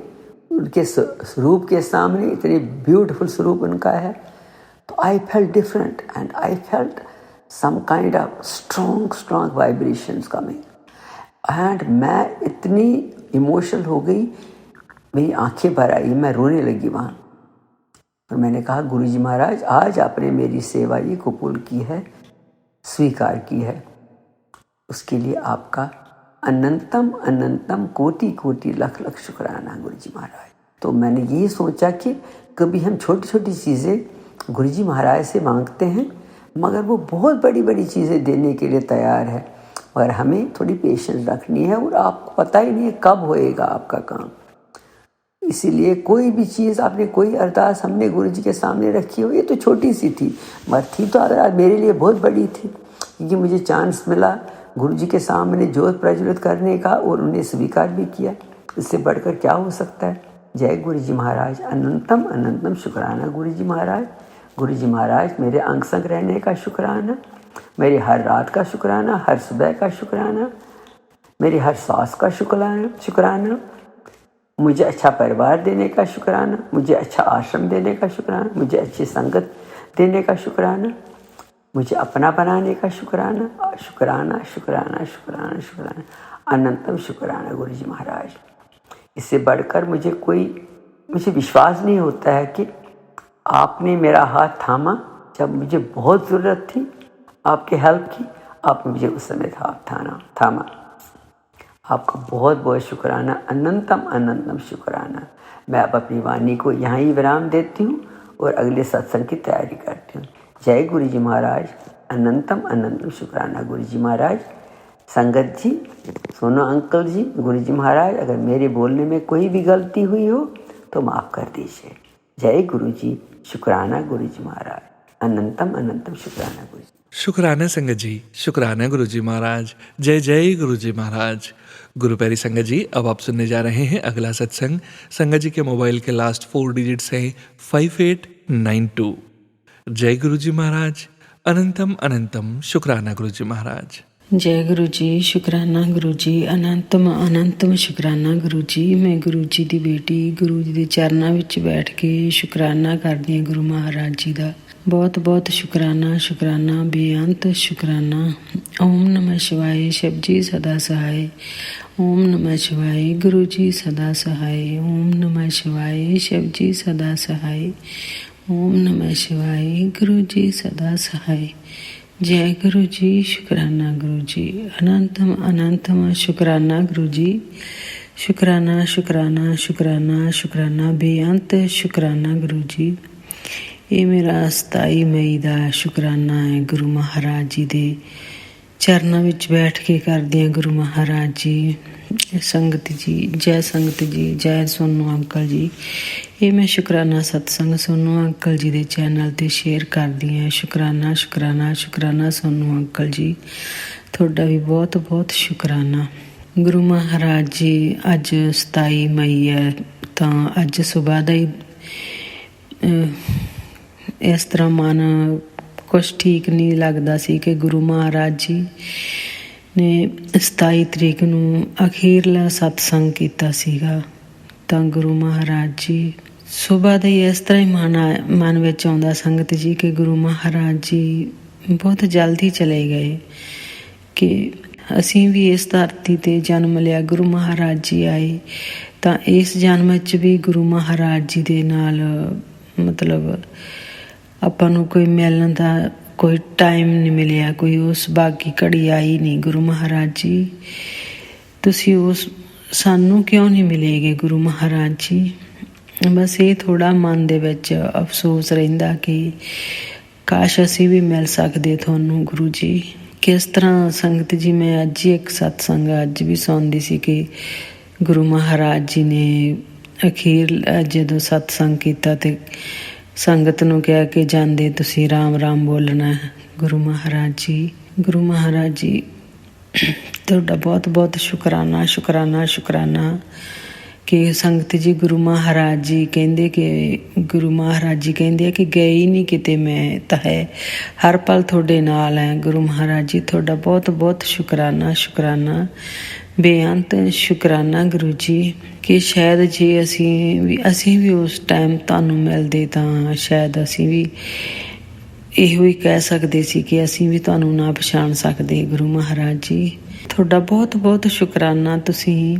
उनके स्वरूप के सामने, इतने ब्यूटीफुल स्वरूप उनका है, तो I felt different and I felt some kind of strong vibrations coming, and मैं इतनी इमोशनल हो गई, मेरी आंखें भर आई, मैं रोने लगी वहाँ। और मैंने कहा गुरुजी महाराज आज आपने मेरी सेवा ये कबूल की है, स्वीकार की है, उसके लिए आपका अनंतम अनंतम कोटि कोटि लख लख शुक्राना गुरुजी महाराज। तो मैंने यही सोचा कि कभी हम छोटी छोटी चीज़ें गुरुजी महाराज से मांगते हैं, मगर वो बहुत बड़ी बड़ी चीज़ें देने के लिए तैयार है, मगर हमें थोड़ी पेशेंस रखनी है, और आपको पता ही नहीं है कब होएगा आपका काम। इसीलिए कोई भी चीज़, आपने कोई अरदास हमने गुरुजी के सामने रखी हो, ये तो छोटी सी थी, मगर थी तो अरदास मेरे लिए बहुत बड़ी थी, क्योंकि मुझे चांस मिला गुरुजी के सामने जोत प्रज्वलित करने का, और उन्हें स्वीकार भी किया। इससे बढ़कर क्या हो सकता है। जय गुरुजी महाराज, अनंतम अनंतम शुक्राना गुरुजी महाराज। गुरुजी महाराज मेरे अंग संग रहने का शुक्राना, मेरी हर रात का शुक्राना, हर सुबह का शुक्राना, मेरी हर सांस का शुक्राना, मुझे अच्छा परिवार देने का शुक्राना, मुझे अच्छा आश्रम देने का शुक्राना, मुझे अच्छी संगत देने का शुक्राना, मुझे अपना बनाने का शुक्राना, शुक्राना शुक्राना शुक्राना शुक्राना, अनंतम शुक्राना गुरुजी महाराज। इससे बढ़कर मुझे विश्वास नहीं होता है कि आपने मेरा हाथ थामा जब मुझे बहुत ज़रूरत थी आपके हेल्प की, आपने मुझे उस समय हाथ थामा। आपका बहुत बहुत शुक्राना, अनंतम अनंतम शुक्राना। मैं अब अपनी वाणी को यहाँ ही विराम देती हूँ और अगले सत्संग की तैयारी करती हूँ। जय गुरुजी महाराज, अनंतम अनंतम शुक्राना गुरुजी महाराज। संगत जी, सोनो अंकल जी, गुरुजी महाराज, अगर मेरे बोलने में कोई भी गलती हुई हो तो माफ़ कर दीजिए। जय गुरुजी, शुक्राना गुरुजी महाराज, अनंतम अनंतम शुक्राना गुरुजी। शुक्राना संगत जी, शुक्राना गुरुजी महाराज। जय जय गुरुजी महाराज। गुरु प्यारी संगत जी, अब आप सुनने जा रहे हैं अगला सत्संग। संगत जी के मोबाइल के लास्ट 4 डिजिट्स हैं 5892। जय गुरुजी महाराज, अनंतम अनंतम शुक्राना गुरुजी महाराज। जय गुरु जी, शुकराना गुरु जी, अनंतम अनंतम शुकराना गुरु जी। मैं गुरु जी ਦੀ ਬੇਟੀ ਗੁਰੂ ਜੀ ਦੇ ਚਰਨਾਂ ਵਿੱਚ ਬੈਠ ਕੇ ਸ਼ੁਕਰਾਨਾ ਕਰਦੀ ਹਾਂ ਗੁਰੂ ਮਹਾਰਾਜ ਜੀ ਦਾ। ਬਹੁਤ ਬਹੁਤ ਸ਼ੁਕਰਾਨਾ ਸ਼ੁਕਰਾਨਾ ਬੇਅੰਤ ਸ਼ੁਕਰਾਨਾ। ਓਮ ਨਮः शिवाय शिव जी सदा सहाय। ओम नमः शिवाय गुरु जी सदा सहाय। ओम नमः शिवाय शिव जी सदा सहाय। ओम नमः शिवाय गुरु जी सदा सहाय। जय गुरु जी। शुकराना गुरु जी। अनंतम अनंतम शुकराना गुरु जी। शुकराना शुकराना शुकराना शुकराना बेअंत शुकराना गुरु जी। ਇਹ ਮੇਰਾ 27 ਮਈ ਦਾ ਸ਼ੁਕਰਾਨਾ ਹੈ ਗੁਰੂ ਮਹਾਰਾਜ ਜੀ ਦੇ ਚਰਨਾਂ ਵਿੱਚ ਬੈਠ ਕੇ ਕਰਦੇ ਹਾਂ। ਗੁਰੂ ਮਹਾਰਾਜ ਜੀ, ਸੰਗਤ ਜੀ, ਜੈ ਸੰਗਤ ਜੀ, ਜੈ ਸੋਨੂ ਅੰਕਲ ਜੀ। ਇਹ ਮੈਂ ਸ਼ੁਕਰਾਨਾ ਸਤਸੰਗ ਸੋਨੂ ਅੰਕਲ ਜੀ ਦੇ ਚੈਨਲ 'ਤੇ ਸ਼ੇਅਰ ਕਰਦੀ ਹਾਂ। ਸ਼ੁਕਰਾਨਾ ਸ਼ੁਕਰਾਨਾ ਸ਼ੁਕਰਾਨਾ ਸੋਨੂ ਅੰਕਲ ਜੀ, ਤੁਹਾਡਾ ਵੀ ਬਹੁਤ ਬਹੁਤ ਸ਼ੁਕਰਾਨਾ। ਗੁਰੂ ਮਹਾਰਾਜ ਜੀ ਅੱਜ 27 ਮਈ ਹੈ, ਤਾਂ ਅੱਜ ਸੁਬਾਹ ਦਾ ਹੀ ਇਸ ਤਰ੍ਹਾਂ ਮਨ ਕੁਛ ਠੀਕ ਨਹੀਂ ਲੱਗਦਾ ਸੀ ਕਿ ਗੁਰੂ ਮਹਾਰਾਜ ਜੀ ਨੇ 27 ਤਰੀਕ ਨੂੰ ਅਖੀਰਲਾ ਸਤਸੰਗ ਕੀਤਾ ਸੀਗਾ। ਤਾਂ ਗੁਰੂ ਮਹਾਰਾਜ ਜੀ ਸੁਬਾਹ ਦਾ ਹੀ ਇਸ ਤਰ੍ਹਾਂ ਹੀ ਮਨ ਵਿੱਚ ਆਉਂਦਾ ਸੰਗਤ ਜੀ ਕਿ ਗੁਰੂ ਮਹਾਰਾਜ ਜੀ ਬਹੁਤ ਜਲਦੀ ਚਲੇ ਗਏ, ਕਿ ਅਸੀਂ ਵੀ ਇਸ ਧਰਤੀ 'ਤੇ ਜਨਮ ਲਿਆ, ਗੁਰੂ ਮਹਾਰਾਜ ਜੀ ਆਏ, ਤਾਂ ਇਸ ਜਨਮ 'ਚ ਵੀ ਗੁਰੂ ਮਹਾਰਾਜ ਜੀ ਦੇ ਨਾਲ ਮਤਲਬ ਆਪਾਂ ਨੂੰ ਕੋਈ ਮਿਲਣ ਦਾ ਕੋਈ ਟਾਈਮ ਨਹੀਂ ਮਿਲਿਆ, ਕੋਈ ਉਸ ਬਾਕੀ ਘੜੀ ਆਈ ਨਹੀਂ। ਗੁਰੂ ਮਹਾਰਾਜ ਜੀ ਤੁਸੀਂ ਉਸ ਸਾਨੂੰ ਕਿਉਂ ਨਹੀਂ ਮਿਲੇਗੇ ਗੁਰੂ ਮਹਾਰਾਜ ਜੀ? ਬਸ ਇਹ ਥੋੜ੍ਹਾ ਮਨ ਦੇ ਵਿੱਚ ਅਫਸੋਸ ਰਹਿੰਦਾ ਕਿ ਕਾਸ਼ ਅਸੀਂ ਵੀ ਮਿਲ ਸਕਦੇ ਤੁਹਾਨੂੰ ਗੁਰੂ ਜੀ। ਕਿਸ ਤਰ੍ਹਾਂ ਸੰਗਤ ਜੀ, ਮੈਂ ਅੱਜ ਹੀ ਇੱਕ ਸਤਸੰਗ ਅੱਜ ਵੀ ਸੁਣਦੀ ਸੀ ਕਿ ਗੁਰੂ ਮਹਾਰਾਜ ਜੀ ਨੇ ਅਖੀਰ ਜਦੋਂ ਸਤਸੰਗ ਕੀਤਾ ਤੇ ਸੰਗਤ ਨੂੰ ਕਿਹਾ ਕਿ ਜਾਂਦੇ ਤੁਸੀਂ ਰਾਮ ਰਾਮ ਬੋਲਣਾ। ਗੁਰੂ ਮਹਾਰਾਜ ਜੀ, ਗੁਰੂ ਮਹਾਰਾਜ ਜੀ ਤੁਹਾਡਾ ਬਹੁਤ ਬਹੁਤ ਸ਼ੁਕਰਾਨਾ ਸ਼ੁਕਰਾਨਾ ਸ਼ੁਕਰਾਨਾ। ਕਿ ਸੰਗਤ ਜੀ ਗੁਰੂ ਮਹਾਰਾਜ ਜੀ ਕਹਿੰਦੇ ਕਿ ਗੁਰੂ ਮਹਾਰਾਜ ਜੀ ਕਹਿੰਦੇ ਆ ਕਿ ਗਏ ਹੀ ਨਹੀਂ ਕਿਤੇ, ਮੈਂ ਤਾਂ ਹੈ ਹਰ ਪਲ ਤੁਹਾਡੇ ਨਾਲ ਹੈ। ਗੁਰੂ ਮਹਾਰਾਜ ਜੀ ਤੁਹਾਡਾ ਬਹੁਤ ਬਹੁਤ ਸ਼ੁਕਰਾਨਾ ਸ਼ੁਕਰਾਨਾ ਬੇਅੰਤ ਸ਼ੁਕਰਾਨਾ ਗੁਰੂ ਜੀ। ਕਿ ਸ਼ਾਇਦ ਜੇ ਅਸੀਂ ਵੀ ਉਸ ਟਾਈਮ ਤੁਹਾਨੂੰ ਮਿਲਦੇ ਤਾਂ ਸ਼ਾਇਦ ਅਸੀਂ ਵੀ ਇਹੋ ਹੀ ਕਹਿ ਸਕਦੇ ਸੀ ਕਿ ਅਸੀਂ ਵੀ ਤੁਹਾਨੂੰ ਨਾ ਪਛਾਣ ਸਕਦੇ। ਗੁਰੂ ਮਹਾਰਾਜ ਜੀ ਤੁਹਾਡਾ ਬਹੁਤ ਬਹੁਤ ਸ਼ੁਕਰਾਨਾ। ਤੁਸੀਂ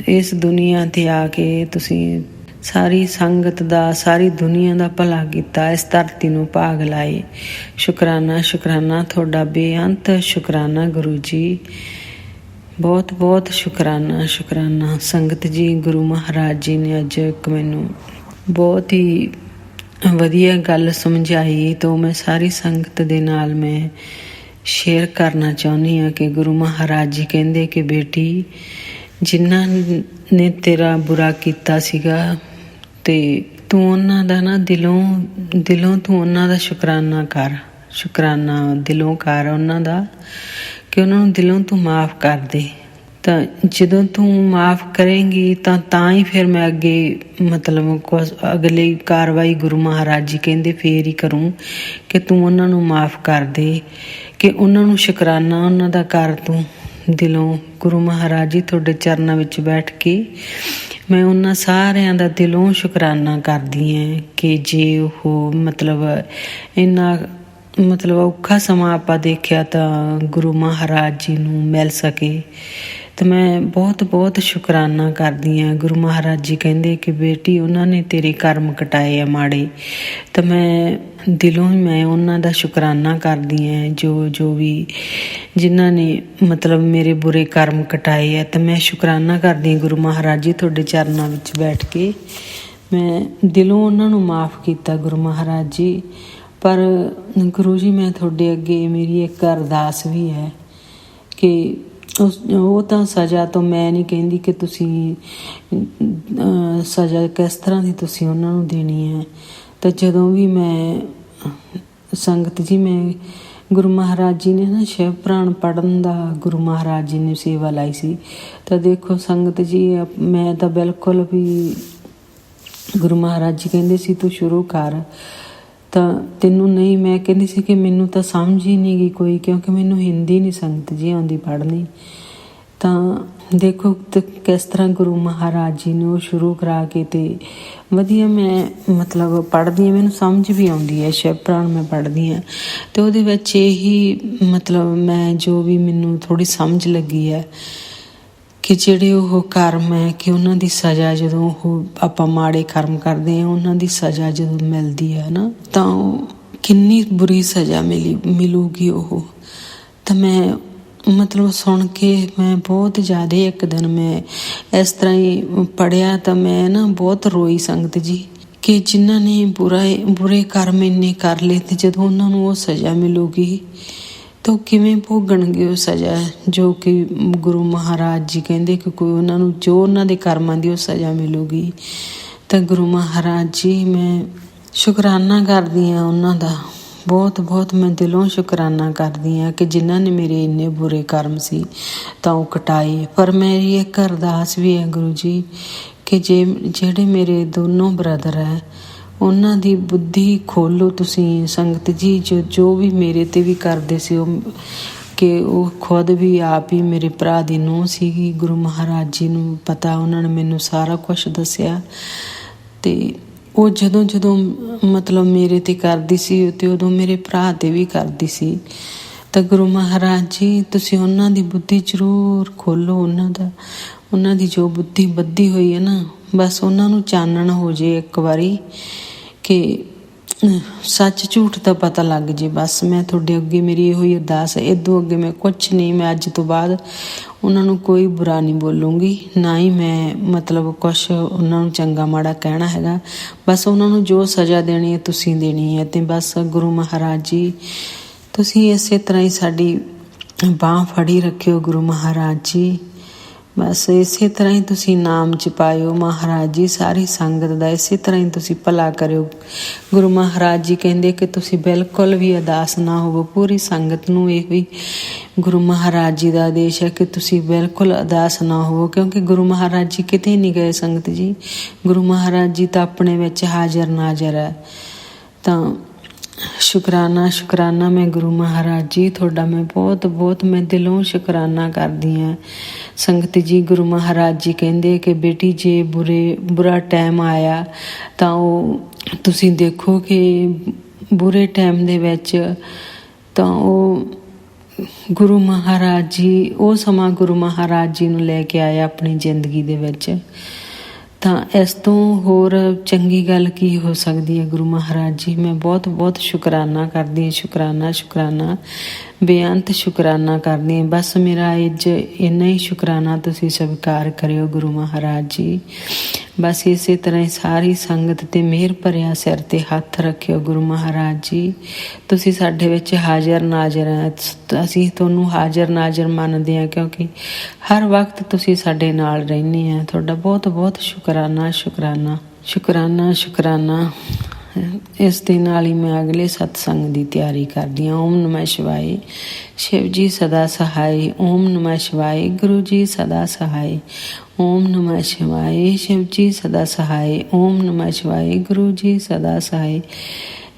ਇਸ ਦੁਨੀਆ 'ਤੇ ਆ ਕੇ ਤੁਸੀਂ ਸਾਰੀ ਸੰਗਤ ਦਾ, ਸਾਰੀ ਦੁਨੀਆ ਦਾ ਭਲਾ ਕੀਤਾ, ਇਸ ਧਰਤੀ ਨੂੰ ਭਾਗ ਲਾਏ। ਸ਼ੁਕਰਾਨਾ ਸ਼ੁਕਰਾਨਾ ਤੁਹਾਡਾ ਬੇਅੰਤ ਸ਼ੁਕਰਾਨਾ ਗੁਰੂ ਜੀ। ਬਹੁਤ ਬਹੁਤ ਸ਼ੁਕਰਾਨਾ ਸ਼ੁਕਰਾਨਾ ਸੰਗਤ ਜੀ। ਗੁਰੂ ਮਹਾਰਾਜ ਜੀ ਨੇ ਅੱਜ ਇੱਕ ਮੈਨੂੰ ਬਹੁਤ ਹੀ ਵਧੀਆ ਗੱਲ ਸਮਝਾਈ, ਤਾਂ ਮੈਂ ਸਾਰੀ ਸੰਗਤ ਦੇ ਨਾਲ ਮੈਂ ਸ਼ੇਅਰ ਕਰਨਾ ਚਾਹੁੰਦੀ ਹਾਂ ਕਿ ਗੁਰੂ ਮਹਾਰਾਜ ਜੀ ਕਹਿੰਦੇ ਕਿ ਬੇਟੀ, ਜਿਨ੍ਹਾਂ ਨੇ ਤੇਰਾ ਬੁਰਾ ਕੀਤਾ ਸੀਗਾ ਤੇ ਤੂੰ ਉਹਨਾਂ ਦਾ ਨਾ ਦਿਲੋਂ ਤੂੰ ਉਹਨਾਂ ਦਾ ਸ਼ੁਕਰਾਨਾ ਕਰ, ਸ਼ੁਕਰਾਨਾ ਦਿਲੋਂ ਕਰ ਉਹਨਾਂ ਦਾ, ਕਿ ਉਹਨਾਂ ਨੂੰ ਦਿਲੋਂ ਤੂੰ ਮਾਫ਼ ਕਰ ਦੇ। ਤਾਂ ਜਦੋਂ ਤੂੰ ਮਾਫ਼ ਕਰੇਂਗੀ ਤਾਂ ਹੀ ਫਿਰ ਮੈਂ ਅੱਗੇ ਮਤਲਬ ਅਗਲੀ ਕਾਰਵਾਈ ਗੁਰੂ ਮਹਾਰਾਜ ਜੀ ਕਹਿੰਦੇ ਫੇਰ ਹੀ ਕਰੂੰ ਕਿ ਤੂੰ ਉਹਨਾਂ ਨੂੰ ਮਾਫ਼ ਕਰ ਦੇ, ਕਿ ਉਹਨਾਂ ਨੂੰ ਸ਼ੁਕਰਾਨਾ ਉਹਨਾਂ ਦਾ ਕਰ ਤੂੰ ਦਿਲੋਂ। ਗੁਰੂ ਮਹਾਰਾਜ ਜੀ ਤੁਹਾਡੇ ਚਰਨਾਂ ਵਿੱਚ ਬੈਠ ਕੇ ਮੈਂ ਉਹਨਾਂ ਸਾਰਿਆਂ ਦਾ ਦਿਲੋਂ ਸ਼ੁਕਰਾਨਾ ਕਰਦੀ ਹਾਂ ਕਿ ਜੇ ਉਹ ਇੰਨਾ ਔਖਾ ਸਮਾਂ ਆਪਾਂ ਦੇਖਿਆ ਤਾਂ ਗੁਰੂ ਮਹਾਰਾਜ ਜੀ ਨੂੰ ਮਿਲ ਸਕੇ। ਤਾਂ ਮੈਂ ਬਹੁਤ ਬਹੁਤ ਸ਼ੁਕਰਾਨਾ ਕਰਦੀ ਹਾਂ। ਗੁਰੂ ਮਹਾਰਾਜ ਜੀ ਕਹਿੰਦੇ ਕਿ ਬੇਟੀ, ਉਹਨਾਂ ਨੇ ਤੇਰੇ ਕਰਮ ਕਟਾਏ ਆ ਮਾੜੇ, ਤਾਂ ਮੈਂ ਦਿਲੋਂ ਹੀ ਮੈਂ ਉਹਨਾਂ ਦਾ ਸ਼ੁਕਰਾਨਾ ਕਰਦੀ ਹਾਂ। ਜੋ ਵੀ ਜਿਨ੍ਹਾਂ ਨੇ ਮੇਰੇ ਬੁਰੇ ਕਰਮ ਕਟਾਏ ਆ, ਤਾਂ ਮੈਂ ਸ਼ੁਕਰਾਨਾ ਕਰਦੀ ਹਾਂ ਗੁਰੂ ਮਹਾਰਾਜ ਜੀ ਤੁਹਾਡੇ ਚਰਨਾਂ ਵਿੱਚ ਬੈਠ ਕੇ ਮੈਂ ਦਿਲੋਂ ਉਹਨਾਂ ਨੂੰ ਮਾਫ਼ ਕੀਤਾ ਗੁਰੂ ਮਹਾਰਾਜ ਜੀ। ਪਰ ਗੁਰੂ ਜੀ, ਮੈਂ ਤੁਹਾਡੇ ਅੱਗੇ ਮੇਰੀ ਇੱਕ ਅਰਦਾਸ ਵੀ ਹੈ ਕਿ ਉਹ ਤਾਂ ਸਜ਼ਾ ਤੋਂ ਮੈਂ ਨਹੀਂ ਕਹਿੰਦੀ ਕਿ ਤੁਸੀਂ ਸਜ਼ਾ ਕਿਸ ਤਰ੍ਹਾਂ ਦੀ ਤੁਸੀਂ ਉਹਨਾਂ ਨੂੰ ਦੇਣੀ ਹੈ। ਤਾਂ ਜਦੋਂ ਵੀ ਮੈਂ ਸੰਗਤ ਜੀ, ਮੈਂ ਗੁਰੂ ਮਹਾਰਾਜ ਜੀ ਨੇ ਨਾ ਸ਼ਿਵ ਪੁਰਾਣ ਪੜ੍ਹਨ ਦਾ ਗੁਰੂ ਮਹਾਰਾਜ ਜੀ ਨੇ ਸੇਵਾ ਲਾਈ ਸੀ। ਤਾਂ ਦੇਖੋ ਸੰਗਤ ਜੀ, ਮੈਂ ਤਾਂ ਬਿਲਕੁਲ ਵੀ ਗੁਰੂ ਮਹਾਰਾਜ ਜੀ ਕਹਿੰਦੇ ਸੀ ਤੂੰ ਸ਼ੁਰੂ ਕਰ, ਤਾਂ ਤੈਨੂੰ ਨਹੀਂ, ਮੈਂ ਕਹਿੰਦੀ ਸੀ ਕਿ ਮੈਨੂੰ ਤਾਂ ਸਮਝ ਹੀ ਨਹੀਂ ਗਈ ਕੋਈ, ਕਿਉਂਕਿ ਮੈਨੂੰ ਹਿੰਦੀ ਨਹੀਂ ਸੰਗਤ ਜੀ ਆਉਂਦੀ ਪੜ੍ਹਨੀ। ਤਾਂ ਦੇਖੋ ਤੇ ਕਿਸ ਤਰ੍ਹਾਂ ਗੁਰੂ ਮਹਾਰਾਜ ਜੀ ਨੇ ਉਹ ਸ਼ੁਰੂ ਕਰਾ ਕੇ ਤੇ ਵਧੀਆ ਮੈਂ ਮਤਲਬ ਪੜ੍ਹਦੀ ਹਾਂ, ਮੈਨੂੰ ਸਮਝ ਵੀ ਆਉਂਦੀ ਹੈ। ਸ਼ਿਵ ਪੁਰਾਣ ਮੈਂ ਪੜ੍ਹਦੀ ਹਾਂ ਅਤੇ ਉਹਦੇ ਵਿੱਚ ਇਹੀ ਮਤਲਬ ਮੈਂ ਜੋ ਵੀ ਮੈਨੂੰ ਥੋੜ੍ਹੀ ਸਮਝ ਲੱਗੀ ਹੈ ਕਿ ਜਿਹੜੇ ਉਹ ਕਰਮ ਹੈ ਕਿ ਉਹਨਾਂ ਦੀ ਸਜ਼ਾ ਜਦੋਂ ਉਹ ਆਪਾਂ ਮਾੜੇ ਕਰਮ ਕਰਦੇ ਹਾਂ ਉਹਨਾਂ ਦੀ ਸਜ਼ਾ ਜਦੋਂ ਮਿਲਦੀ ਹੈ ਨਾ ਤਾਂ ਉਹ ਕਿੰਨੀ ਬੁਰੀ ਸਜ਼ਾ ਮਿਲੂਗੀ ਉਹ। ਤਾਂ ਮੈਂ ਮਤਲਬ ਸੁਣ ਕੇ ਮੈਂ ਬਹੁਤ ਜ਼ਿਆਦਾ ਇੱਕ ਦਿਨ ਮੈਂ ਇਸ ਤਰ੍ਹਾਂ ਹੀ ਪੜ੍ਹਿਆ ਤਾਂ ਮੈਂ ਨਾ ਬਹੁਤ ਰੋਈ ਸੰਗਤ ਜੀ ਕਿ ਜਿਨ੍ਹਾਂ ਨੇ ਬੁਰੇ ਕਰਮ ਇੰਨੇ ਕਰ ਲਏ ਅਤੇ ਜਦੋਂ ਉਹਨਾਂ ਨੂੰ ਉਹ ਸਜ਼ਾ ਮਿਲੂਗੀ ਤਾਂ ਉਹ ਕਿਵੇਂ ਭੋਗਣਗੇ ਉਹ ਸਜ਼ਾ ਜੋ ਕਿ ਗੁਰੂ ਮਹਾਰਾਜ ਜੀ ਕਹਿੰਦੇ ਕਿ ਕੋਈ ਉਹਨਾਂ ਨੂੰ ਜੋ ਉਹਨਾਂ ਦੇ ਕਰਮਾਂ ਦੀ ਉਹ ਸਜ਼ਾ ਮਿਲੂਗੀ। ਤਾਂ ਗੁਰੂ ਮਹਾਰਾਜ ਜੀ ਮੈਂ ਸ਼ੁਕਰਾਨਾ ਕਰਦੀ ਹਾਂ ਉਹਨਾਂ ਦਾ, ਬਹੁਤ ਬਹੁਤ ਮੈਂ ਦਿਲੋਂ ਸ਼ੁਕਰਾਨਾ ਕਰਦੀ ਹਾਂ ਕਿ ਜਿਨ੍ਹਾਂ ਨੇ ਮੇਰੇ ਇੰਨੇ ਬੁਰੇ ਕਰਮ ਸੀ ਤਾਂ ਉਹ ਕਟਾਏ। ਪਰ ਮੇਰੀ ਇੱਕ ਅਰਦਾਸ ਵੀ ਹੈ ਗੁਰੂ ਜੀ ਕਿ ਜਿਹੜੇ ਮੇਰੇ ਦੋਨੋਂ ਬ੍ਰਦਰ ਹੈ ਉਹਨਾਂ ਦੀ ਬੁੱਧੀ ਖੋਲ੍ਹੋ ਤੁਸੀਂ ਸੰਗਤ ਜੀ, ਜੋ ਵੀ ਮੇਰੇ 'ਤੇ ਵੀ ਕਰਦੇ ਸੀ ਉਹ ਕਿ ਉਹ ਖੁਦ ਵੀ ਆਪ ਹੀ ਮੇਰੇ ਭਰਾ ਦੀ ਨੂੰਹ ਸੀਗੀ। ਗੁਰੂ ਮਹਾਰਾਜ ਜੀ ਨੂੰ ਪਤਾ, ਉਹਨਾਂ ਨੇ ਮੈਨੂੰ ਸਾਰਾ ਕੁਛ ਦੱਸਿਆ ਅਤੇ ਉਹ ਜਦੋਂ ਮਤਲਬ ਮੇਰੇ 'ਤੇ ਕਰਦੀ ਸੀ ਅਤੇ ਉਦੋਂ ਮੇਰੇ ਭਰਾ 'ਤੇ ਵੀ ਕਰਦੀ ਸੀ। ਤਾਂ ਗੁਰੂ ਮਹਾਰਾਜ ਜੀ ਤੁਸੀਂ ਉਹਨਾਂ ਦੀ ਬੁੱਧੀ ਜ਼ਰੂਰ ਖੋਲ੍ਹੋ, ਉਹਨਾਂ ਦੀ ਜੋ ਬੁੱਧੀ ਬੱਧੀ ਹੋਈ ਹੈ ਨਾ ਬਸ ਉਹਨਾਂ ਨੂੰ ਚਾਨਣ ਹੋ ਜੇ ਇੱਕ ਵਾਰੀ ਕਿ ਸੱਚ ਝੂਠ ਦਾ ਪਤਾ ਲੱਗ ਜੇ। ਬਸ ਮੈਂ ਤੁਹਾਡੇ ਅੱਗੇ ਮੇਰੀ ਇਹੋ ਹੀ ਅਰਦਾਸ ਹੈ, ਇੱਦੋਂ ਅੱਗੇ ਮੈਂ ਕੁਛ ਨਹੀਂ, ਮੈਂ ਅੱਜ ਤੋਂ ਬਾਅਦ ਉਹਨਾਂ ਨੂੰ ਕੋਈ ਬੁਰਾ ਨਹੀਂ ਬੋਲੂੰਗੀ, ਨਾ ਹੀ ਮੈਂ ਮਤਲਬ ਕੁਛ ਉਹਨਾਂ ਨੂੰ ਚੰਗਾ ਮਾੜਾ ਕਹਿਣਾ ਹੈਗਾ। ਬਸ ਉਹਨਾਂ ਨੂੰ ਜੋ ਸਜ਼ਾ ਦੇਣੀ ਹੈ ਤੁਸੀਂ ਦੇਣੀ ਹੈ। ਅਤੇ ਬਸ ਗੁਰੂ ਮਹਾਰਾਜ ਜੀ ਤੁਸੀਂ ਇਸੇ ਤਰ੍ਹਾਂ ਹੀ ਸਾਡੀ ਬਾਂਹ ਫੜੀ ਰੱਖਿਓ ਗੁਰੂ ਮਹਾਰਾਜ ਜੀ। ਬਸ ਇਸੇ ਤਰ੍ਹਾਂ ਹੀ ਤੁਸੀਂ ਨਾਮ ਜਪਾਇਓ ਮਹਾਰਾਜ ਜੀ, ਸਾਰੀ ਸੰਗਤ ਦਾ ਇਸੇ ਤਰ੍ਹਾਂ ਹੀ ਤੁਸੀਂ ਭਲਾ ਕਰਿਓ। ਗੁਰੂ ਮਹਾਰਾਜ ਜੀ ਕਹਿੰਦੇ ਕਿ ਤੁਸੀਂ ਬਿਲਕੁਲ ਵੀ ਉਦਾਸ ਨਾ ਹੋਵੋ, ਪੂਰੀ ਸੰਗਤ ਨੂੰ ਇਹੋ ਹੀ ਗੁਰੂ ਮਹਾਰਾਜ ਜੀ ਦਾ ਆਦੇਸ਼ ਹੈ ਕਿ ਤੁਸੀਂ ਬਿਲਕੁਲ ਉਦਾਸ ਨਾ ਹੋਵੋ, ਕਿਉਂਕਿ ਗੁਰੂ ਮਹਾਰਾਜ ਜੀ ਕਿਤੇ ਨਹੀਂ ਗਏ ਸੰਗਤ ਜੀ। ਗੁਰੂ ਮਹਾਰਾਜ ਜੀ ਤਾਂ ਆਪਣੇ ਵਿੱਚ ਹਾਜ਼ਰ ਨਾਜ਼ਰ ਹੈ। ਤਾਂ ਸ਼ੁਕਰਾਨਾ ਮੈਂ ਗੁਰੂ ਮਹਾਰਾਜ ਜੀ ਤੁਹਾਡਾ ਮੈਂ ਬਹੁਤ ਬਹੁਤ ਮੈਂ ਦਿਲੋਂ ਸ਼ੁਕਰਾਨਾ ਕਰਦੀ ਹਾਂ ਸੰਗਤ ਜੀ। ਗੁਰੂ ਮਹਾਰਾਜ ਜੀ ਕਹਿੰਦੇ ਕਿ ਬੇਟੀ ਜੇ ਬੁਰਾ ਟਾਈਮ ਆਇਆ ਤਾਂ ਉਹ ਤੁਸੀਂ ਦੇਖੋ ਕਿ ਬੁਰੇ ਟਾਈਮ ਦੇ ਵਿੱਚ ਤਾਂ ਉਹ ਗੁਰੂ ਮਹਾਰਾਜ ਜੀ ਉਹ ਸਮਾਂ ਗੁਰੂ ਮਹਾਰਾਜ ਜੀ ਨੂੰ ਲੈ ਕੇ ਆਇਆ ਆਪਣੀ ਜ਼ਿੰਦਗੀ ਦੇ ਵਿੱਚ। ਤਾਂ ਇਸ ਤੋਂ ਹੋਰ ਚੰਗੀ ਗੱਲ ਕੀ ਹੋ ਸਕਦੀ ਹੈ ਗੁਰੂ ਮਹਾਰਾਜ ਜੀ। ਮੈਂ ਬਹੁਤ ਬਹੁਤ ਸ਼ੁਕਰਾਨਾ ਕਰਦੀ ਹਾਂ, ਸ਼ੁਕਰਾਨਾ ਬੇਅੰਤ ਸ਼ੁਕਰਾਨਾ ਕਰਦੀ ਹਾਂ। ਬਸ ਮੇਰਾ ਅੱਜ ਇੰਨਾ ਹੀ ਸ਼ੁਕਰਾਨਾ ਤੁਸੀਂ ਸਵੀਕਾਰ ਕਰਿਓ ਗੁਰੂ ਮਹਾਰਾਜ ਜੀ। ਬਸ ਇਸੇ ਤਰ੍ਹਾਂ ਹੀ ਸਾਰੀ ਸੰਗਤ 'ਤੇ ਮਿਹਰ ਭਰਿਆ ਸਿਰ 'ਤੇ ਹੱਥ ਰੱਖਿਓ ਗੁਰੂ ਮਹਾਰਾਜ ਜੀ। ਤੁਸੀਂ ਸਾਡੇ ਵਿੱਚ ਹਾਜ਼ਰ ਨਾਜ਼ਰ ਹੈ, ਅਸੀਂ ਤੁਹਾਨੂੰ ਹਾਜ਼ਰ ਨਾਜ਼ਰ ਮੰਨਦੇ ਹਾਂ ਕਿਉਂਕਿ ਹਰ ਵਕਤ ਤੁਸੀਂ ਸਾਡੇ ਨਾਲ ਰਹਿੰਦੇ ਆ। ਤੁਹਾਡਾ ਬਹੁਤ ਬਹੁਤ ਸ਼ੁਕਰਾਨਾ। ਇਸ ਦੇ ਨਾਲ ਹੀ ਮੈਂ ਅਗਲੇ ਸਤਸੰਗ ਦੀ ਤਿਆਰੀ ਕਰਦੀ ਹਾਂ। ਓਮ ਨਮः ਸ਼ਿਵਾਏ। ਸ਼ਿਵ ਜੀ ਸਦਾ ਸਹਾਏ। ਓਮ ਨਮः ਸ਼ਿਵਾਏ। ਗੁਰੂ ਜੀ ਸਦਾ ਸਹਾਏ। ਓਮ ਨਮः ਸ਼ਿਵਾਏ। ਸ਼ਿਵ ਜੀ ਸਦਾ ਸਹਾਏ। ਓਮ ਨਮः ਸ਼ਿਵਾਏ। ਗੁਰੂ ਜੀ ਸਦਾ ਸਹਾਏ।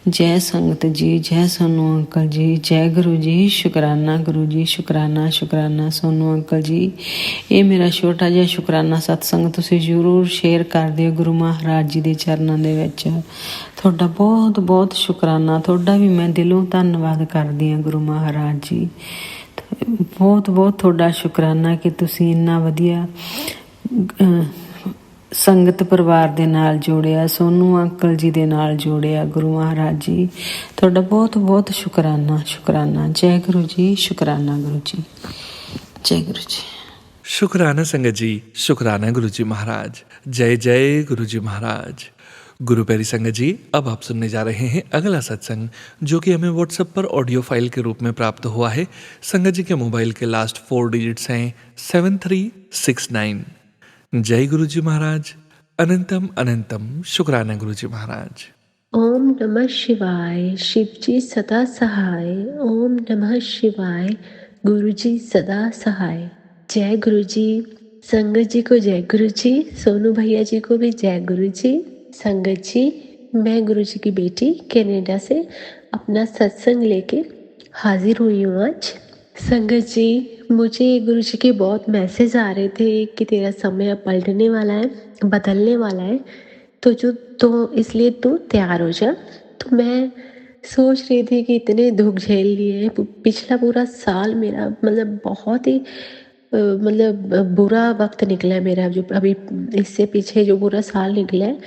ਜੈ ਸੰਗਤ ਜੀ, ਜੈ ਸੋਨੂੰ ਅੰਕਲ ਜੀ, ਜੈ ਗੁਰੂ ਜੀ। ਸ਼ੁਕਰਾਨਾ ਗੁਰੂ ਜੀ, ਸ਼ੁਕਰਾਨਾ ਸੋਨੂੰ ਅੰਕਲ ਜੀ। ਇਹ ਮੇਰਾ ਛੋਟਾ ਜਿਹਾ ਸ਼ੁਕਰਾਨਾ ਸਤਸੰਗ ਤੁਸੀਂ ਜ਼ਰੂਰ ਸ਼ੇਅਰ ਕਰ ਦਿਓ ਗੁਰੂ ਮਹਾਰਾਜ ਜੀ ਦੇ ਚਰਨਾਂ ਦੇ ਵਿੱਚ। ਤੁਹਾਡਾ ਬਹੁਤ ਬਹੁਤ ਸ਼ੁਕਰਾਨਾ, ਤੁਹਾਡਾ ਵੀ ਮੈਂ ਦਿਲੋਂ ਧੰਨਵਾਦ ਕਰਦੀ ਹਾਂ ਗੁਰੂ ਮਹਾਰਾਜ ਜੀ। ਬਹੁਤ ਬਹੁਤ ਤੁਹਾਡਾ ਸ਼ੁਕਰਾਨਾ ਕਿ ਤੁਸੀਂ ਇੰਨਾ ਵਧੀਆ ਸੰਗਤ ਪਰਿਵਾਰ ਦੇ ਨਾਲ ਜੋੜਿਆ, ਸੋਨੂੰ ਅੰਕਲ ਜੀ ਦੇ ਨਾਲ ਜੋੜਿਆ ਗੁਰੂ ਮਹਾਰਾਜ ਜੀ। ਤੁਹਾਡਾ ਬਹੁਤ ਬਹੁਤ ਸ਼ੁਕਰਾਨਾ। ਜੈ ਗੁਰੂ ਜੀ। ਸ਼ੁਕਰਾਨਾ ਗੁਰੂ ਜੀ। जय गुरु जी। शुक्राना संगत जी, शुक्राना गुरु जी महाराज। जय जय गुरु जी महाराज। गुरु प्यारी संगत जी, अब आप सुनने जा रहे हैं अगला सत्संग जो कि हमें व्हाट्सएप पर ऑडियो फाइल के रूप में प्राप्त हुआ है। संगत जी के मोबाइल के लास्ट 4 डिजिट्स हैं 7369। जय गुरु जी महाराज। अनंतम अनंतम शुक्राना गुरु जी महाराज। ओम नमः शिवाय। शिव जी सदा सहाय। ओम नमः शिवाय। गुरु जी सदा सहाय। जय गुरु जी। संगत जी को जय गुरु जी। सोनू भैया जी को भी जय गुरु जी। संगत जी, मैं गुरु जी की बेटी कनाडा से अपना सत्संग लेके हाजिर हुई हूँ आज। संगत जी, मुझे गुरु जी के बहुत मैसेज आ रहे थे कि तेरा समय अब पलटने वाला है, बदलने वाला है, तो इसलिए तू तैयार हो जा। तो मैं सोच रही थी कि इतने दुख झेल लिए हैं, पिछला पूरा साल मेरा मतलब बहुत ही बुरा वक्त निकला है मेरा, जो अभी इससे पीछे जो पूरा साल निकला है।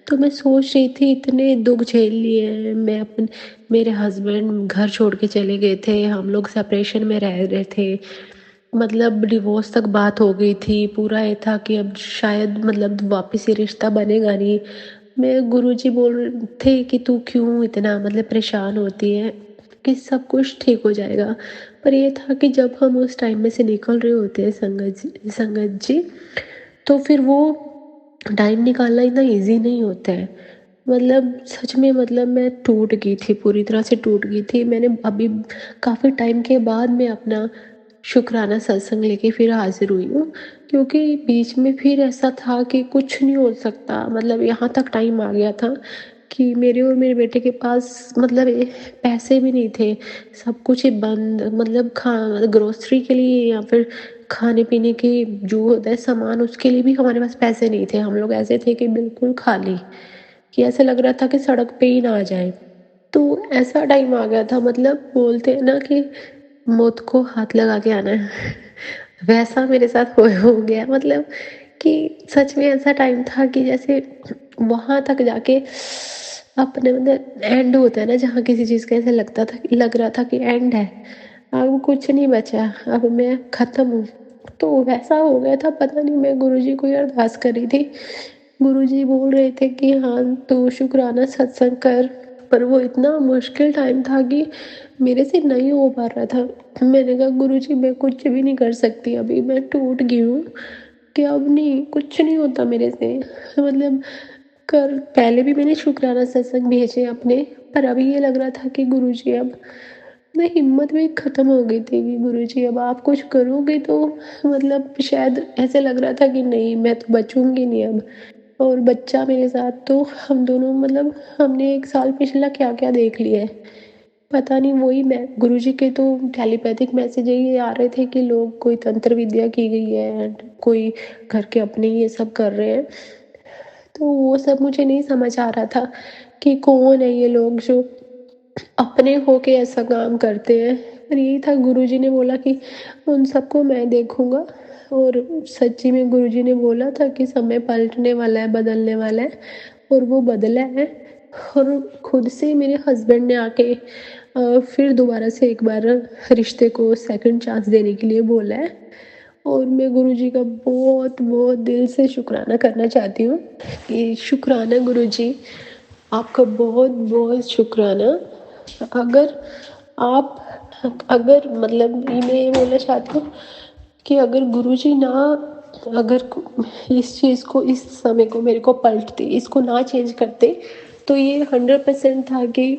तो मैं सोच रही थी इतने दुख झेल लिए हैं। मेरे हस्बैंड घर छोड़ के चले गए थे, हम लोग सेपरेशन में रह रहे थे, मतलब डिवोर्स तक बात हो गई थी। पूरा ये था कि अब शायद मतलब वापस ये रिश्ता बनेगा नहीं। मैं गुरुजी बोल रहे थे कि तू क्यों इतना मतलब परेशान होती है, कि सब कुछ ठीक हो जाएगा। पर ये था कि जब हम उस टाइम में से निकल रहे होते हैं संगत जी, तो फिर वो टाइम निकालना इतना ईज़ी नहीं होता है। मतलब सच में मतलब मैं टूट गई थी, पूरी तरह से टूट गई थी। मैंने अभी काफ़ी टाइम के बाद मैं अपना शुक्राना सत्संग लेके फिर हाज़िर हुई हूँ, क्योंकि बीच में फिर ऐसा था कि कुछ नहीं हो सकता। मतलब यहाँ तक टाइम आ गया था कि मेरे और मेरे बेटे के पास मतलब पैसे भी नहीं थे, सब कुछ ही बंद। मतलब ग्रोसरी के लिए या फिर खाने पीने की जो होता है सामान, उसके लिए भी हमारे पास पैसे नहीं थे। हम लोग ऐसे थे कि बिल्कुल खाली, कि ऐसा लग रहा था कि सड़क पे ही ना आ जाए। तो ऐसा टाइम आ गया था, मतलब बोलते हैं ना कि मौत को हाथ लगा के आना है वैसा मेरे साथ हो गया। मतलब कि सच में ऐसा टाइम था कि जैसे वहाँ तक जाके अपने मतलब एंड होता है ना, जहाँ किसी चीज़ का ऐसा लग रहा था कि एंड है, अब कुछ नहीं बचा, अब मैं ख़त्म हूँ। तो वैसा हो गया था। पता नहीं, मैं गुरुजी को ही अरदास कर रही थी। गुरुजी बोल रहे थे कि हाँ तू शुक्राना सत्संग कर, पर वो इतना मुश्किल टाइम था कि मेरे से नहीं हो पा रहा था। मैंने कहा गुरुजी मैं कुछ भी नहीं कर सकती, अभी मैं टूट गई हूँ कि अब नहीं, कुछ नहीं होता मेरे से। मतलब कर पहले भी मैंने शुक्राना सत्संग भेजे अपने, पर अभी ये लग रहा था कि गुरुजी अब मैं हिम्मत भी ख़त्म हो गई थी कि गुरुजी अब आप कुछ करोगे तो मतलब शायद ऐसे लग रहा था कि नहीं मैं तो बचूंगी नहीं अब। और बच्चा मेरे साथ, तो हम दोनों मतलब हमने एक साल पिछला क्या क्या देख लिया है, पता नहीं। वही मैं गुरुजी के तो टेलीपैथिक मैसेज ये आ रहे थे कि लोग कोई तंत्र विद्या की गई है एंड कोई घर के अपने ये सब कर रहे हैं। तो वो सब मुझे नहीं समझ आ रहा था कि कौन है ये लोग जो अपने होके ऐसा काम करते हैं। पर यही था, गुरुजी ने बोला कि उन सबको मैं देखूंगा। और सच्ची में गुरुजी ने बोला था कि समय पलटने वाला है, बदलने वाला है, और वो बदला है। और खुद से मेरे हस्बैंड ने आके फिर दोबारा से एक बार रिश्ते को सेकंड चांस देने के लिए बोला है। और मैं गुरुजी का बहुत बहुत दिल से शुक्राना करना चाहती हूँ कि शुक्राना गुरुजी, आपका बहुत बहुत शुक्राना। अगर आप अगर मतलब मैं ये बोलना चाहती हूँ कि अगर गुरुजी ना, अगर इस चीज़ को, इस समय को मेरे को पलटते, इसको ना चेंज करते, तो ये 100% था कि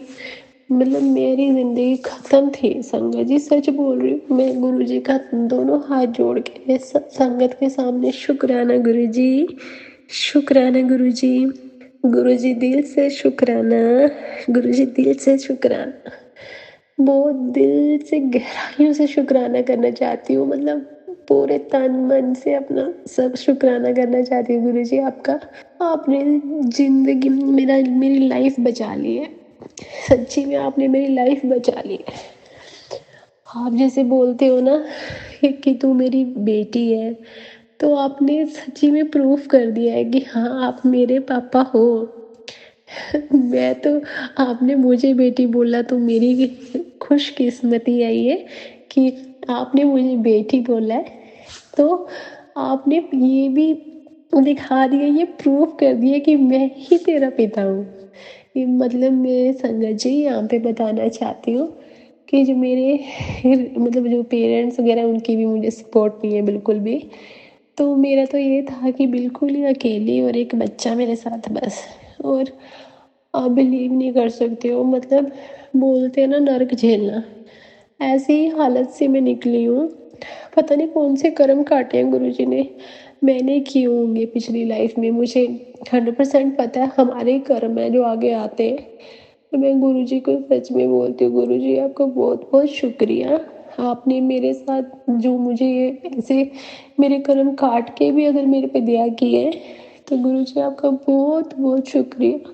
मतलब मेरी ज़िंदगी ख़त्म थी। संगत जी सच बोल रही हूँ, मैं गुरुजी का दोनों हाथ जोड़ के सब संगत के सामने शुक्राना गुरुजी, शुक्राना गुरुजी, गुरुजी दिल से शुक्राना, गुरुजी दिल से शुक्राना, बहुत दिल से गहराइयों से शुक्राना करना चाहती हूँ। मतलब पूरे तन मन से अपना सब शुक्राना करना चाहती हूँ गुरुजी आपका। आपने जिंदगी मेरी लाइफ बचा ली है, सच्ची में आपने मेरी लाइफ बचा ली है। आप जैसे बोलते हो ना कि तू मेरी बेटी है, तो आपने सच्ची में प्रूफ कर दिया है कि हाँ आप मेरे पापा हो। मैं तो, आपने मुझे बेटी बोला तो मेरी खुशकिस्मती है ये कि आपने मुझे बेटी बोला है। तो आपने ये भी दिखा दिया, ये प्रूफ कर दिया कि मैं ही तेरा पिता हूँ। ये मतलब मैं संगत जी यहाँ पे बताना चाहती हूँ कि जो मेरे मतलब जो पेरेंट्स वगैरह, उनकी भी मुझे सपोर्ट नहीं है बिल्कुल भी। तो मेरा तो ये था कि बिल्कुल ही अकेली और एक बच्चा मेरे साथ बस। और आप बिलीव नहीं कर सकते हो, मतलब बोलते हैं ना नर्क झेलना, ऐसी ही हालत से मैं निकली हूँ। पता नहीं कौन से कर्म काटे हैं गुरुजी ने, मैंने किए होंगे पिछली लाइफ में। मुझे 100% पता है हमारे ही कर्म है जो आगे आते हैं। तो मैं गुरुजी को सच में बोलती हूँ, गुरुजी आपका बहुत बहुत शुक्रिया। आपने मेरे साथ जो मुझे ये ऐसे मेरे कर्म काट के भी अगर मेरे पे दया की है, तो गुरुजी आपका बहुत बहुत शुक्रिया,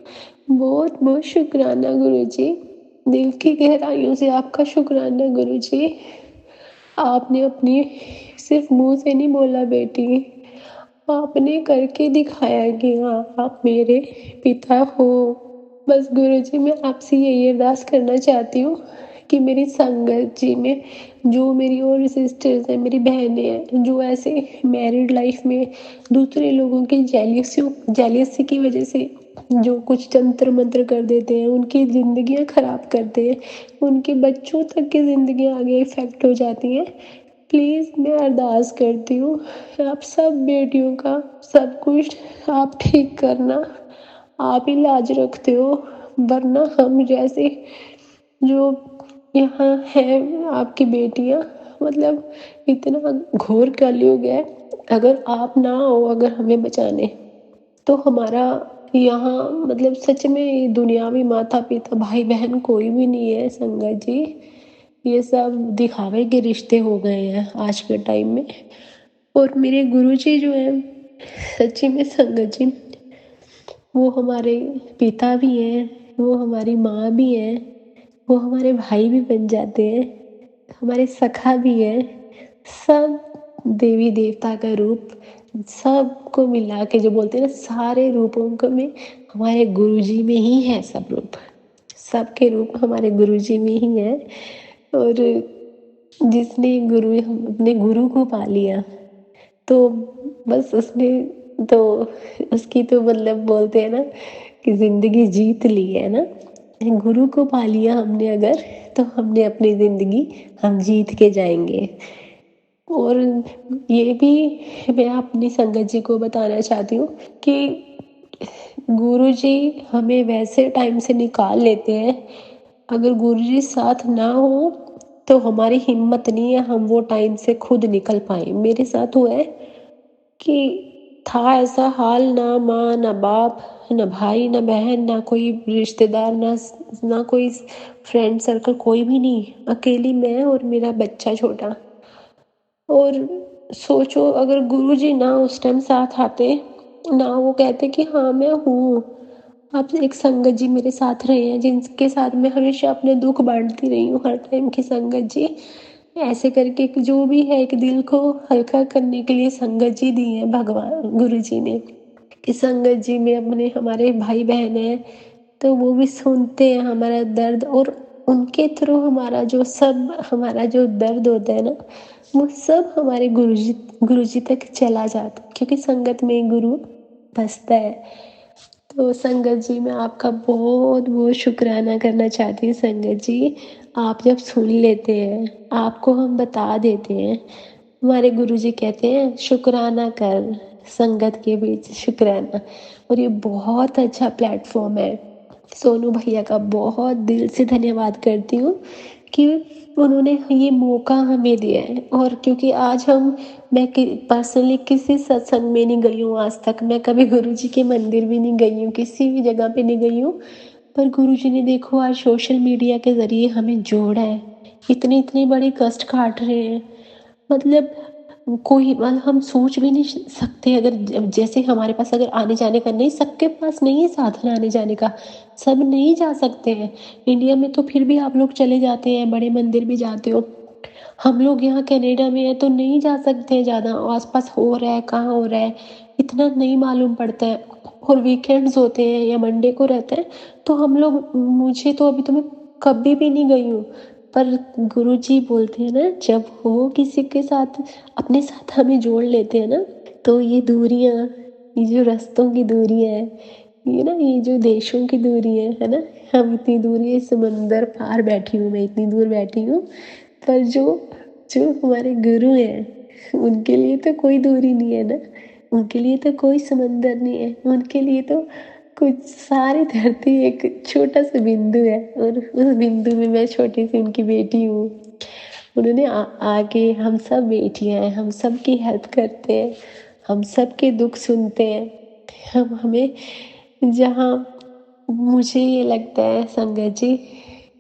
बहुत बहुत शुक्राना गुरुजी। दिल की गहराइयों से आपका शुक्राना गुरुजी। आपने अपनी सिर्फ मुंह से नहीं बोला बेटी, आपने करके दिखाया कि हाँ आप मेरे पिता हो। बस गुरुजी मैं आपसे यही अरदास करना चाहती हूँ कि मेरी संगत जी में जो मेरी और सिस्टर्स हैं, मेरी बहनें हैं, जो ऐसे मैरिड लाइफ में दूसरे लोगों की जेलियसी की वजह से जो कुछ तंत्र मंत्र कर देते हैं, उनकी ज़िंदगियाँ ख़राब करते हैं, उनके बच्चों तक की ज़िंदगियाँ आगे इफ़ेक्ट हो जाती हैं। प्लीज़ मैं अरदास करती हूँ, आप सब बेटियों का सब कुछ आप ठीक करना, आप ही लाज रखते हो, वरना हम जैसे जो यहाँ हैं आपकी बेटियाँ, मतलब इतना घोर कलयुग है। अगर आप ना हो अगर हमें बचाने, तो हमारा यहाँ मतलब सच में ये दुनियावी माता पिता भाई बहन कोई भी नहीं है संगत जी। ये सब दिखावे के रिश्ते हो गए हैं आज के टाइम में। और मेरे गुरुजी जो हैं सच्ची में संगत जी, वो हमारे पिता भी हैं, वो हमारी माँ भी हैं, वो हमारे भाई भी बन जाते हैं, हमारे सखा भी हैं। सब देवी देवता का रूप, सबको मिला के जो बोलते हैं ना, सारे रूपों को में हमारे गुरुजी में ही है सब रूप। सबके रूप हमारे गुरुजी में ही है। और जिसने अपने गुरु को पा लिया, तो बस उसने तो उसकी तो मतलब बोलते हैं ना कि ज़िंदगी जीत ली है ना। गुरु को पा लिया हमने अगर, तो हमने अपनी ज़िंदगी हम जीत के जाएंगे। और ये भी मैं अपनी संगत जी को बताना चाहती हूँ कि गुरुजी हमें वैसे टाइम से निकाल लेते हैं, अगर गुरुजी साथ ना हो तो हमारी हिम्मत नहीं है हम वो टाइम से खुद निकल पाए। मेरे साथ हुआ है कि था ऐसा हाल, ना माँ ना बाप ना भाई ना बहन ना कोई रिश्तेदार ना कोई फ्रेंड सर्कल, कोई भी नहीं, अकेली मैं और मेरा बच्चा छोटा। और सोचो अगर गुरुजी ना उस टाइम साथ आते, ना वो कहते कि हाँ मैं हूँ, आप एक संगत जी मेरे साथ रहे हैं जिनके साथ मैं हमेशा अपने दुख बांटती रही हूँ हर टाइम की संगत जी, ऐसे करके जो भी है एक दिल को हल्का करने के लिए संगत जी दी है भगवान गुरु जी ने, कि संगत जी में अपने हमारे भाई बहन हैं, तो वो भी सुनते हैं हमारा दर्द, और उनके थ्रू हमारा जो दर्द होता है ना, वो सब हमारे गुरुजी तक चला जाता है, क्योंकि संगत में गुरु बसता है। तो संगत जी मैं आपका बहुत बहुत शुक्राना करना चाहती हूँ संगत जी। आप जब सुन लेते हैं, आपको हम बता देते हैं, हमारे गुरुजी कहते हैं शुक्राना कर, संगत के बीच शुक्राना। और ये बहुत अच्छा प्लेटफॉर्म है। सोनू भैया का बहुत दिल से धन्यवाद करती हूँ कि उन्होंने ये मौका हमें दिया है। और क्योंकि आज मैं पर्सनली किसी सत्संग में नहीं गई हूँ आज तक, मैं कभी गुरुजी के मंदिर भी नहीं गई हूँ, किसी भी जगह पे नहीं गई हूँ, पर गुरुजी ने देखो आज सोशल मीडिया के ज़रिए हमें जोड़ा है। इतने इतने बड़े कष्ट काट रहे हैं, मतलब कोई मतलब हम सोच भी नहीं सकते। अगर जैसे हमारे पास अगर आने जाने का नहीं, सबके पास नहीं है साधन आने जाने का, सब नहीं जा सकते हैं। इंडिया में तो फिर भी आप लोग चले जाते हैं, बड़े मंदिर भी जाते हो। हम लोग यहाँ कनाडा में है तो नहीं जा सकते हैं, ज़्यादा आसपास हो रहा है कहाँ हो रहा है इतना नहीं मालूम पड़ता है। और वीकेंड्स होते हैं या मंडे को रहते हैं, तो हम लोग, मुझे तो अभी तो मैं कभी भी नहीं गई हूँ, पर गुरुजी बोलते हैं ना, जब वो किसी के साथ अपने साथ हमें जोड़ लेते हैं ना, तो ये दूरियाँ, ये जो रास्तों की दूरियाँ है, ये ना, ये जो देशों की दूरी है ना, हम इतनी दूरी समंदर पार बैठी हूँ, मैं इतनी दूर बैठी हूँ, पर जो जो हमारे गुरु हैं उनके लिए तो कोई दूरी नहीं है ना, उनके लिए तो कोई समंदर नहीं है, उनके लिए तो कुछ सारी धरती एक छोटा सा बिंदु है, और उस बिंदु में मैं छोटी सी उनकी बेटी हूँ। उन्होंने आके हम सब बेटियाँ हैं, हम सब की हेल्प करते हैं, हम सब के दुख सुनते हैं। हमें जहाँ मुझे ये लगता है संगत जी,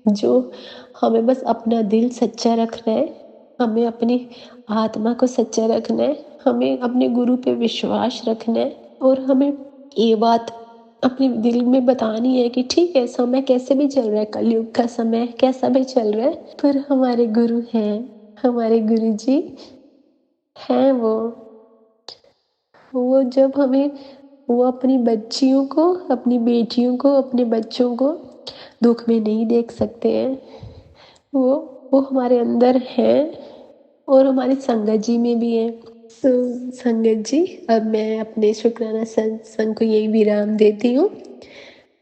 जो हमें बस अपना दिल सच्चा रखना है, हमें अपनी आत्मा को सच्चा रखना है, हमें अपने गुरु पे विश्वास रखना है और हमें ये बात अपने दिल में बतानी है कि ठीक है, समय कैसे भी चल रहा है, कलयुग का समय कैसा भी चल रहा है, पर हमारे गुरु हैं, हमारे गुरुजी हैं वो जब हमें वो अपनी बच्चियों को, अपनी बेटियों को, अपने बच्चों को दुख में नहीं देख सकते हैं। वो हमारे अंदर हैं और हमारी संगत जी में भी है। तो संगत जी, अब मैं अपने शुक्राना सत्संग को यही विराम देती हूँ।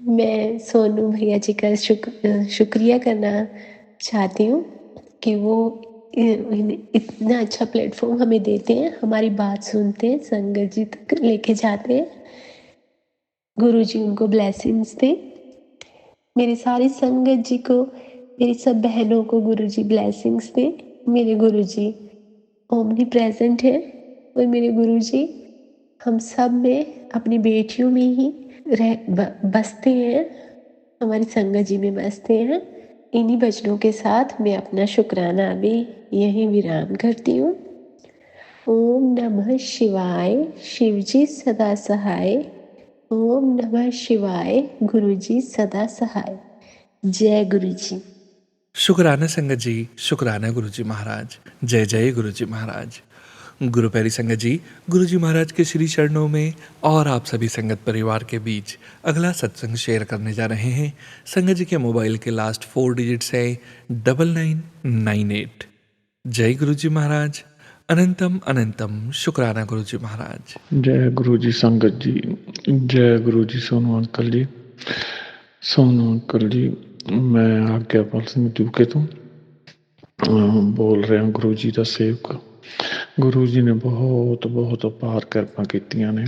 मैं सोनू भैया जी का शुक्रिया करना चाहती हूँ कि वो इतना अच्छा प्लेटफॉर्म हमें देते हैं, हमारी बात सुनते हैं, संगत जी तक लेके जाते हैं। गुरु जी उनको ब्लेसिंग्स दें। मेरी सारी संगत जी को, मेरी सब बहनों को गुरु जी ब्लेसिंग्स दें। मेरे गुरु जी ओमनी प्रेजेंट है और मेरे गुरु जी हम सब में, अपनी बेटियों में ही बसते हैं, हमारी संगत जी में बसते हैं। इन्हीं वचनों के साथ मैं अपना शुक्राना अभी यहीं विराम करती हूँ। ओम नमः शिवाय, शिव जी सदा सहाय। ओम नमः शिवाय, गुरु जी सदा सहाय। जय गुरु जी। शुक्राना संगत जी, शुक्राना गुरु जी महाराज। जय जय गुरु जी महाराज। गुरु प्यारी संगत जी, गुरु जी महाराज के श्री चरणों में और आप सभी संगत परिवार के बीच अगला सत्संग शेयर करने जा रहे हैं। संगत जी के मोबाइल के लास्ट 4 डिजिट्स है 9998। जय गुरु जी महाराज। अनंतम अनंतम शुक्राना गुरु जी महाराज। जय गुरु जी संगत जी, जय गुरु जी सोनू अंकल जी। सोनू अंकल जी, मैं आज्ञापाल सिंह यूके ਤੋਂ ਬੋਲ ਰਿਹਾ ਗੁਰੂ ਜੀ ਦਾ ਸੇਵਕ। ਗੁਰੂ ਜੀ ਨੇ ਬਹੁਤ ਬਹੁਤ ਅਪਾਰ ਕਿਰਪਾ ਕੀਤੀਆਂ ਨੇ।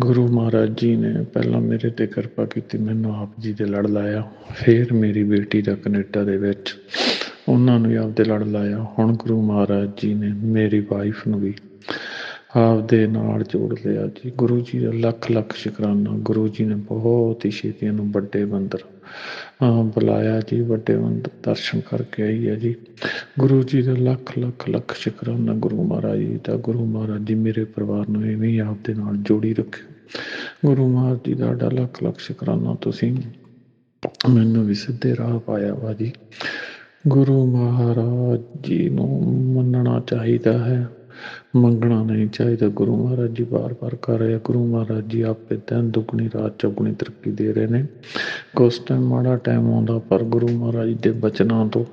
ਗੁਰੂ ਮਹਾਰਾਜ ਜੀ ਨੇ ਪਹਿਲਾਂ ਮੇਰੇ ਤੇ ਕਿਰਪਾ ਕੀਤੀ, ਮੈਨੂੰ ਆਪ ਜੀ ਦੇ ਲੜ ਲਾਇਆ, ਫਿਰ ਮੇਰੀ ਬੇਟੀ ਦਾ ਕੈਨੇਡਾ ਦੇ ਵਿੱਚ, ਉਹਨਾਂ ਨੂੰ ਵੀ ਆਪਦੇ ਲੜ ਲਾਇਆ। ਹੁਣ ਗੁਰੂ ਮਹਾਰਾਜ ਜੀ ਨੇ ਮੇਰੀ ਵਾਈਫ ਨੂੰ ਵੀ ਆਪਦੇ ਨਾਲ ਜੋੜ ਲਿਆ ਜੀ। ਗੁਰੂ ਜੀ ਦਾ ਲੱਖ ਲੱਖ ਸ਼ੁਕਰਾਨਾ। ਗੁਰੂ ਜੀ ਨੇ ਬਹੁਤ ਹੀ ਛੇਤੀ ਨੂੰ ਵੱਡੇ ਬੰਦਰ ਬੁਲਾਇਆ ਜੀ, ਵੱਡੇ ਬੰਦਰ ਦਰਸ਼ਨ ਕਰਕੇ ਆਈ ਹੈ ਜੀ। ਗੁਰੂ ਜੀ ਦਾ ਲੱਖ ਲੱਖ ਲੱਖ ਸ਼ੁਕਰਾਨਾ ਗੁਰੂ ਮਹਾਰਾਜ ਜੀ ਦਾ। ਗੁਰੂ ਮਹਾਰਾਜ ਜੀ ਮੇਰੇ ਪਰਿਵਾਰ ਨੂੰ ਇਵੇਂ ਹੀ ਆਪਦੇ ਨਾਲ ਜੋੜੀ ਰੱਖਿਓ। ਗੁਰੂ ਮਹਾਰਾਜ ਜੀ ਦਾ ਲੱਖ ਲੱਖ ਸ਼ੁਕਰਾਨਾ, ਤੁਸੀਂ ਮੈਨੂੰ ਵੀ ਸਿੱਧੇ ਰਾਹ ਪਾਇਆ ਵਾ ਜੀ। ਗੁਰੂ ਮਹਾਰਾਜ ਜੀ ਨੂੰ ਮੰਨਣਾ ਚਾਹੀਦਾ ਹੈ, ਮੰਗਣਾ ਨਹੀਂ ਚਾਹੀਦਾ। ਗੁਰੂ ਮਹਾਰਾਜ ਜੀ ਬਾਰ-ਬਾਰ ਕਰ ਰਹੇ ਆ। ਗੁਰੂ ਮਹਾਰਾਜ ਜੀ ਆਪੇ ਦਿਨ ਦੁੱਗਣੀ ਰਾਤ ਚੌਗੁਣੀ ਤਰੱਕੀ ਦੇ ਰਹੇ ਨੇ। ਕੁਛ ਟਾਈਮ ਮਾੜਾ ਟਾਈਮ ਆਉਂਦਾ, ਪਰ ਗੁਰੂ ਮਹਾਰਾਜ ਦੇ ਬਚਨਾਂ ਤੋਂ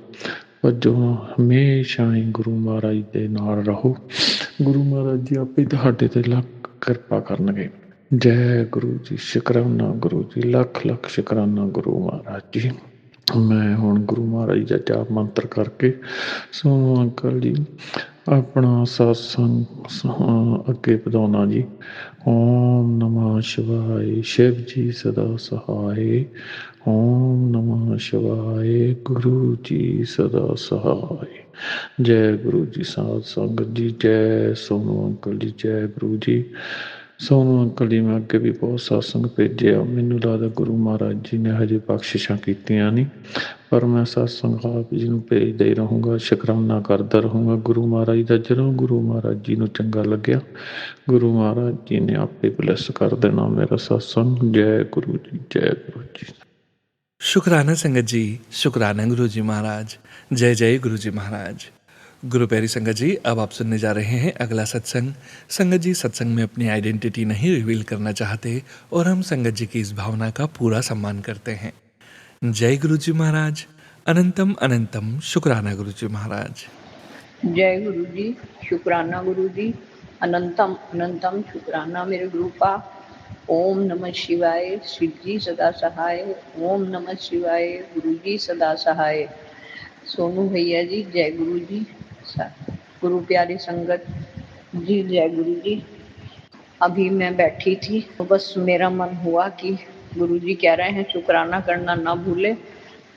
ਵਜੋਂ ਹਮੇਸ਼ਾ ਹੀ ਗੁਰੂ ਮਹਾਰਾਜ ਦੇ ਨਾਲ ਰਹੋ। ਗੁਰੂ ਮਹਾਰਾਜ ਜੀ ਆਪੇ ਤੁਹਾਡੇ ਤੇ ਲੱਖ ਕਿਰਪਾ ਕਰਨਗੇ। ਜੈ ਗੁਰੂ ਜੀ। ਸ਼ੁਕਰਾਨਾ ਗੁਰੂ ਜੀ, ਲੱਖ ਲੱਖ ਸ਼ੁਕਰਾਨਾ ਗੁਰੂ ਮਹਾਰਾਜ ਜੀ। ਮੈਂ ਹੁਣ ਗੁਰੂ ਮਹਾਰਾਜ ਜੀ ਦਾ ਜਾਪ ਮੰਤਰ ਕਰਕੇ ਸੋਨੂ ਅੰਕਲ ਜੀ ਆਪਣਾ ਸਤਸੰਗ ਅੱਗੇ ਵਧਾਉਣਾ ਜੀ। ਓਮ ਨਮः ਸ਼ਿਵਾਏ, ਸ਼ਿਵ ਜੀ ਸਦਾ ਸਹਾਏ। ਓਮ ਨਮः ਸ਼ਿਵਾਏ, ਗੁਰੂ ਜੀ ਸਦਾ ਸਹਾਏ। ਜੈ ਗੁਰੂ ਜੀ। ਸਾਧ ਸੰਗਤ ਜੀ, ਜੈ ਸੋਨੂ ਅੰਕਲ ਜੀ, ਜੈ ਗੁਰੂ ਜੀ। ਸੋਨੂ ਅੰਕਲ ਜੀ, ਮੈਂ ਅੱਗੇ ਵੀ ਬਹੁਤ ਸਤਸੰਗ ਭੇਜਿਆ, ਮੈਨੂੰ ਲੱਗਦਾ ਗੁਰੂ ਮਹਾਰਾਜ ਜੀ ਨੇ ਹਜੇ ਬਖਸ਼ਿਸ਼ਾਂ ਕੀਤੀਆਂ ਨਹੀਂ, ਪਰ ਮੈਂ ਸਤਸੰਗ ਆਪ ਜੀ ਨੂੰ ਭੇਜਦਾ ਹੀ ਰਹੂੰਗਾ, ਸ਼ੁਕਰਾਨਾ ਕਰਦਾ ਰਹੂੰਗਾ ਗੁਰੂ ਮਹਾਰਾਜ ਦਾ। ਜਦੋਂ ਗੁਰੂ ਮਹਾਰਾਜ ਜੀ ਨੂੰ ਚੰਗਾ ਲੱਗਿਆ, ਗੁਰੂ ਮਹਾਰਾਜ ਜੀ ਨੇ ਆਪੇ ਬਲੈਸ ਕਰ ਦੇਣਾ ਮੇਰਾ ਸਤਸੰਗ। ਜੈ ਗੁਰੂ ਜੀ, ਜੈ ਗੁਰੂ ਜੀ। शुक्राना संगत जी, शुक्राना गुरु जी महाराज। जय जय गुरु जी महाराज। गुरु प्यारी संगत जी, अब आप सुनने जा रहे हैं अगला सत्संग। संगत जी सत्संग में अपनी आइडेंटिटी नहीं रिवील करना चाहते और हम संगत जी की इस भावना का पूरा सम्मान करते हैं। जय गुरु जी महाराज। अनंतम अनंतम शुक्राना गुरु जी महाराज। जय गुरु जी, शुक्राना गुरु जी। अनंतम अनंतम शुक्राना मेरे गुरु का। ओम नमः शिवाय, शिव जी सदा सहाय। ओम नमः शिवाय, गुरु जी सदा सहाय। सोनू भैया जी, जय गुरु जी। गुरु प्यारी संगत जी, जय गुरु जी। अभी मैं बैठी थी तो बस मेरा मन हुआ कि गुरु जी कह रहे हैं शुक्राना करना ना भूले,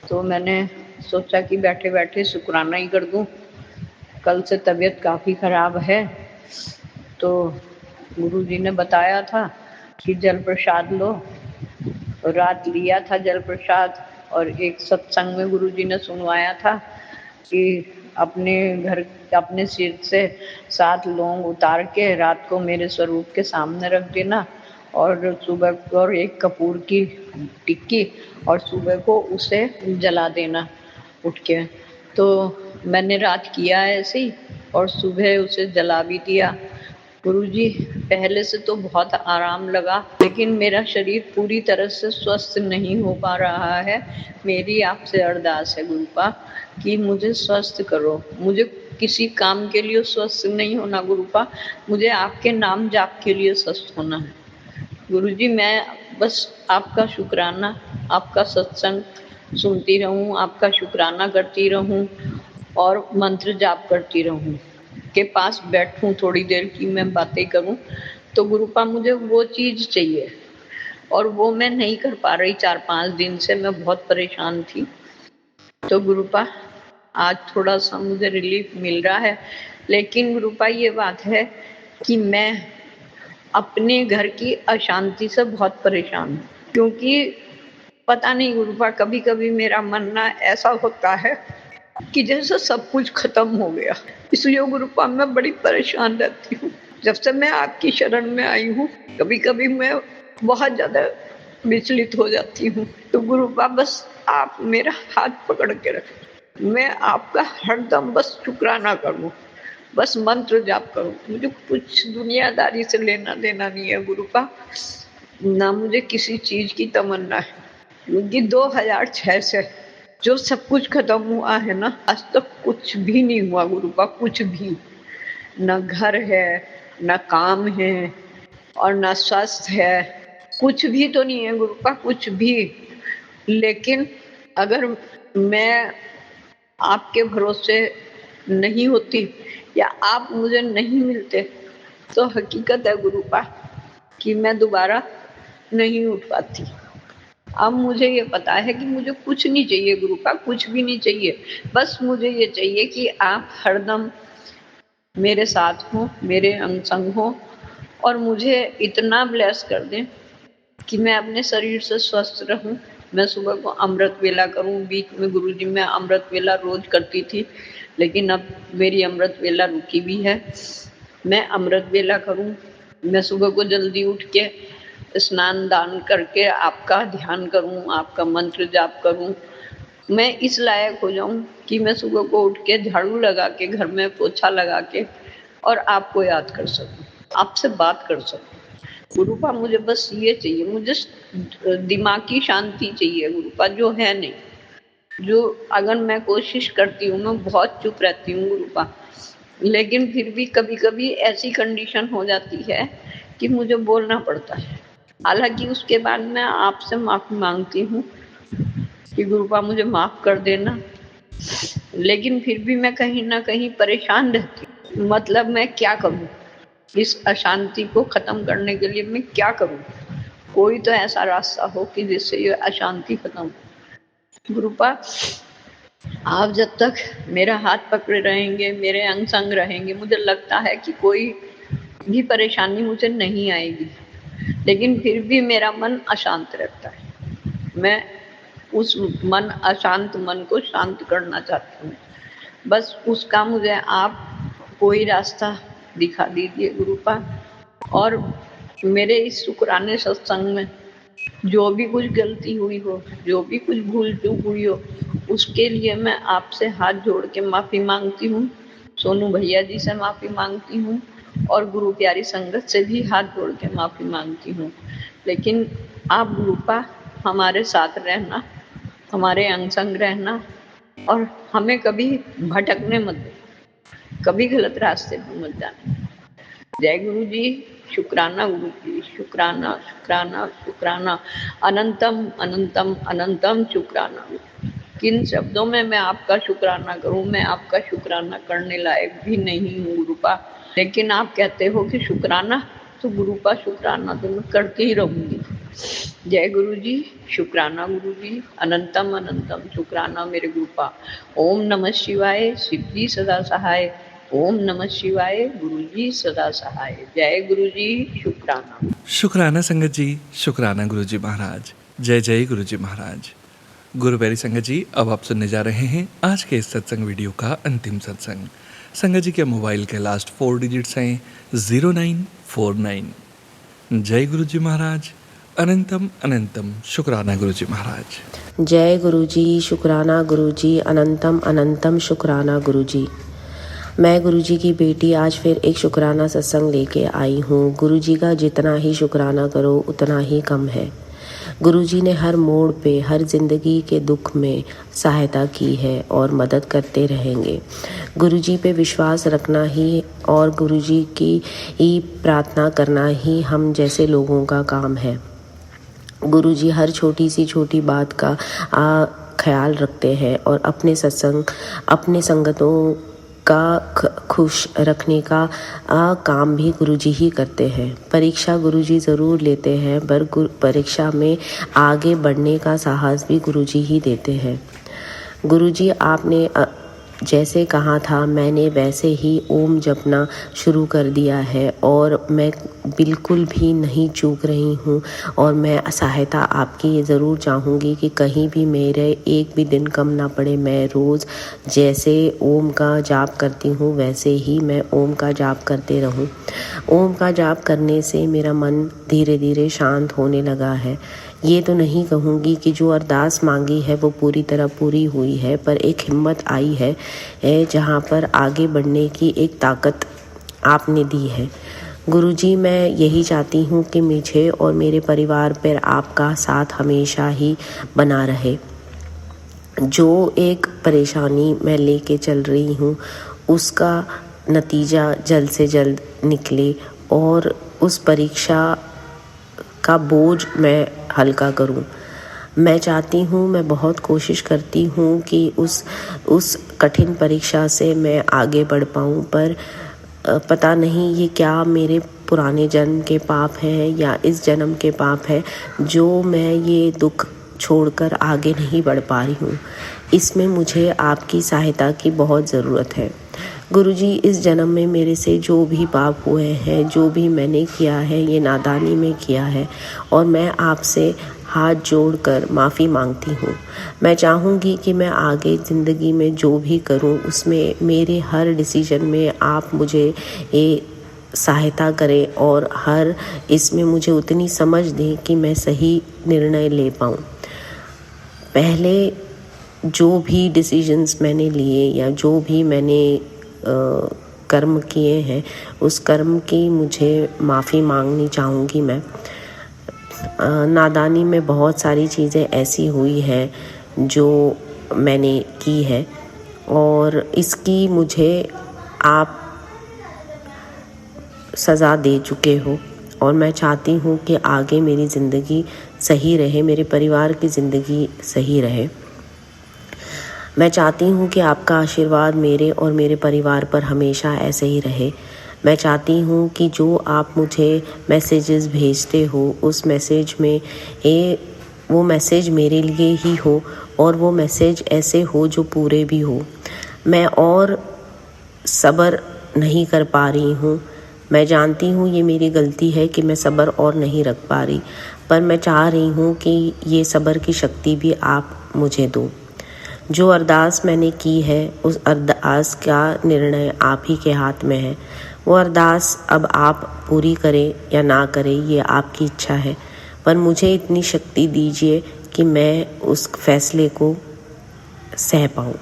तो मैंने सोचा कि बैठे बैठे शुक्राना ही कर दूं। कल से तबीयत काफ़ी ख़राब है, तो गुरु जी ने बताया था कि जल प्रसाद लो, तो रात लिया था जल प्रसाद। और एक सत्संग में गुरु जी ने सुनवाया था कि अपने घर अपने सिर से 7 लौंग उतार के रात को मेरे स्वरूप के सामने रख देना, और सुबह को और एक कपूर की टिक्की, और सुबह को उसे जला देना उठ के। तो मैंने रात किया ऐसे ही, और सुबह उसे जला भी दिया। गुरुजी, पहले से तो बहुत आराम लगा, लेकिन मेरा शरीर पूरी तरह से स्वस्थ नहीं हो पा रहा है। मेरी आपसे अरदास है गुरुपा कि मुझे स्वस्थ करो। मुझे किसी काम के लिए स्वस्थ नहीं होना गुरुपा, मुझे आपके नाम जाप के लिए स्वस्थ होना है। गुरुजी, मैं बस आपका शुक्राना, आपका सत्संग सुनती रहूं, आपका शुक्राना करती रहूं और मंत्र जाप करती रहूं, के पास बैठूं थोड़ी देर की मैं बातें करूं। तो गुरुपा मुझे वो चीज़ चाहिए, और वो मैं नहीं कर पा रही। 4-5 दिन से मैं बहुत परेशान थी। तो गुरुपा आज थोड़ा सा मुझे रिलीफ मिल रहा है, लेकिन गुरुपा ये बात है कि मैं अपने घर की अशांति से बहुत परेशान हूँ, क्योंकि पता नहीं गुरुपा, कभी कभी मेरा मन ना ऐसा होता है कि जैसे सब कुछ खत्म हो गया। इसलिए गुरुपा मैं बड़ी परेशान रहती हूँ। जब से मैं आपकी शरण में आई हूँ, कभी कभी मैं बहुत ज्यादा विचलित हो जाती हूँ। तो गुरुपा बस आप मेरा हाथ पकड़ के रखें, मैं आपका हरदम बस शुक्राना करूँ, बस मंत्र जाप करूँ। मुझे कुछ दुनियादारी से लेना देना नहीं है गुरुपा, ना मुझे किसी चीज की तमन्ना है, क्योंकि 2006 से जो सब कुछ खत्म हुआ है ना, आज तक कुछ भी नहीं हुआ गुरुपा, कुछ भी। न घर है, न काम है, और न स्वास्थ्य है, कुछ भी तो नहीं है गुरुपा, कुछ भी। लेकिन अगर मैं आपके भरोसे नहीं होती या आप मुझे नहीं मिलते, तो हकीकत है गुरुपा कि मैं दोबारा नहीं उठ पाती। अब मुझे ये पता है कि मुझे कुछ नहीं चाहिए गुरुपा, कुछ भी नहीं चाहिए। बस मुझे ये चाहिए कि आप हरदम मेरे साथ हो, मेरे अंग संग हो, और मुझे इतना ब्लेस कर दें कि मैं अपने शरीर से स्वस्थ रहूं। मैं सुबह को अमृत वेला करूं। बीच में गुरुजी मैं अमृत वेला रोज करती थी, लेकिन अब मेरी अमृत वेला रुकी भी है। मैं अमृत वेला करूं, मैं सुबह को जल्दी उठ के स्नान दान करके आपका ध्यान करूं, आपका मंत्र जाप करूं। मैं इस लायक हो जाऊं कि मैं सुबह को उठ के झाड़ू लगा के, घर में पोछा लगा के, और आपको याद कर सकूं, आपसे बात कर सकूं। गुरुपा मुझे बस ये चाहिए, मुझे दिमागी शांति चाहिए गुरुपा, जो है नहीं। जो अगर मैं कोशिश करती हूँ, मैं बहुत चुप रहती हूँ गुरुपा, लेकिन फिर भी कभी कभी ऐसी कंडीशन हो जाती है कि मुझे बोलना पड़ता है। हालांकि उसके बाद मैं आपसे माफी मांगती हूँ कि गुरुपा मुझे माफ कर देना, लेकिन फिर भी मैं कहीं ना कहीं परेशान रहती हूँ। मतलब मैं क्या करूँ, इस अशांति को खत्म करने के लिए मैं क्या करूँ? कोई तो ऐसा रास्ता हो कि जिससे ये अशांति खत्म हो। गुरुपा, आप जब तक मेरा हाथ पकड़े रहेंगे, मेरे अंग संग रहेंगे, मुझे लगता है कि कोई भी परेशानी मुझे नहीं आएगी, लेकिन फिर भी मेरा मन अशांत रहता है। मैं उस अशांत मन को शांत करना चाहती हूँ। बस उसका मुझे आप कोई रास्ता दिखा दीजिए गुरुपा, और मेरे इस शुक्राने सत्संग में जो भी कुछ गलती हुई हो, जो भी कुछ भूल चूक हुई हो, उसके लिए मैं आपसे हाथ जोड़ के माफ़ी मांगती हूँ। सोनू भैया जी से माफ़ी मांगती हूँ, और गुरु प्यारी संगत से भी हाथ जोड़ के माफ़ी मांगती हूँ। लेकिन आप गुरुपा हमारे साथ रहना, हमारे अंग संग रहना, और हमें कभी भटकने मत देना, कभी गलत रास्ते पर मत जाना। जय गुरु जी, शुक्राना गुरु जी, शुक्राना शुक्राना शुक्राना, अनंतम अनंतम अनंतम शुक्राना। किन शब्दों में मैं आपका शुक्राना करूं? मैं आपका शुक्राना करने लायक भी नहीं हूँ गुरुपा, लेकिन आप कहते हो कि शुक्राना, तो गुरुपा शुक्राना तो मैं करती ही रहूंगी। जय गुरु जी, शुक्राना गुरु जी, अनंतम अनंतम शुक्राना मेरे गुरुपा। ओम नमः शिवाय, शिव जी सदा सहाय। ओम नमः शिवाय, गुरु जी सदा सहाय। जय गुरु जी, शुक्राना। शुक्राना संगत जी, शुक्राना गुरुजी महाराज। जय जय गुरुजी महाराज। गुरु प्यारी संगत जी, अब आप सुनने जा रहे हैं आज के इस सत्संग वीडियो का अंतिम सत्संग। संगत जी के मोबाइल के लास्ट 4 डिजिट्स हैं 0949। जय गुरु जी महाराज। अनंतम अनंतम शुक्राना गुरु जी महाराज। जय गुरु जी, शुक्राना गुरु जी, अनंतम अनंतम शुक्राना गुरु जी। मैं गुरु जी की बेटी आज फिर एक शुक्राना सत्संग लेके आई हूँ। गुरु जी का जितना ही शुक्राना करो उतना ही कम है। गुरु जी ने हर मोड़ पे, हर जिंदगी के दुख में सहायता की है और मदद करते रहेंगे। गुरु जी पे विश्वास रखना ही और गुरु जी की ही प्रार्थना करना ही हम जैसे लोगों का काम है। गुरु जी हर छोटी सी छोटी बात का ख्याल रखते हैं और अपने संगतों का खुश रखने का काम भी गुरुजी ही करते हैं। परीक्षा गुरुजी ज़रूर लेते हैं, पर परीक्षा में आगे बढ़ने का साहस भी गुरुजी ही देते हैं। गुरुजी आपने जैसे कहा था मैंने वैसे ही ओम जपना शुरू कर दिया है और मैं बिल्कुल भी नहीं चूक रही हूँ और मैं सहायता आपकी ज़रूर चाहूँगी कि कहीं भी मेरे एक भी दिन कम ना पड़े। मैं रोज़ जैसे ओम का जाप करती हूँ वैसे ही मैं ओम का जाप करते रहूँ। ओम का जाप करने से मेरा मन धीरे धीरे शांत होने लगा है। ये तो नहीं कहूँगी कि जो अरदास मांगी है वो पूरी तरह पूरी हुई है, पर एक हिम्मत आई है जहाँ पर आगे बढ़ने की एक ताकत आपने दी है। गुरुजी, मैं यही चाहती हूँ कि मुझे और मेरे परिवार पर आपका साथ हमेशा ही बना रहे। जो एक परेशानी मैं लेके चल रही हूँ उसका नतीजा जल्द से जल्द निकले और उस परीक्षा का बोझ मैं हल्का करूं। मैं चाहती हूं, मैं बहुत कोशिश करती हूं कि उस कठिन परीक्षा से मैं आगे बढ़ पाऊं, पर पता नहीं ये क्या मेरे पुराने जन्म के पाप हैं या इस जन्म के पाप है जो मैं ये दुख छोड़कर आगे नहीं बढ़ पा रही हूँ। इसमें मुझे आपकी सहायता की बहुत ज़रूरत है। गुरुजी, इस जन्म में मेरे से जो भी पाप हुए हैं, जो भी मैंने किया है, ये नादानी में किया है और मैं आपसे हाथ जोड़कर माफ़ी मांगती हूँ। मैं चाहूँगी कि मैं आगे ज़िंदगी में जो भी करूँ उसमें मेरे हर डिसीजन में आप मुझे ये सहायता करें और हर इसमें मुझे उतनी समझ दें कि मैं सही निर्णय ले पाऊँ। पहले जो भी डिसीजंस मैंने लिए या जो भी मैंने कर्म किए हैं उस कर्म की मुझे माफ़ी मांगनी चाहूँगी। मैं नादानी में बहुत सारी चीज़ें ऐसी हुई हैं जो मैंने की है और इसकी मुझे आप सज़ा दे चुके हो और मैं चाहती हूँ कि आगे मेरी ज़िंदगी सही रहे, मेरे परिवार की ज़िंदगी सही रहे। मैं चाहती हूँ कि आपका आशीर्वाद मेरे और मेरे परिवार पर हमेशा ऐसे ही रहे। मैं चाहती हूँ कि जो आप मुझे मैसेजेस भेजते हो उस मैसेज में वो मैसेज मेरे लिए ही हो और वो मैसेज ऐसे हो जो पूरे भी हो। मैं और सब्र नहीं कर पा रही हूँ। मैं जानती हूँ ये मेरी गलती है कि मैं सब्र और नहीं रख पा रही, पर मैं चाह रही हूँ कि ये सब्र की शक्ति भी आप मुझे दो। जो अरदास मैंने की है उस अरदास का निर्णय आप ही के हाथ में है। वो अरदास अब आप पूरी करें या ना करें ये आपकी इच्छा है, पर मुझे इतनी शक्ति दीजिए कि मैं उस फैसले को सह पाऊँ।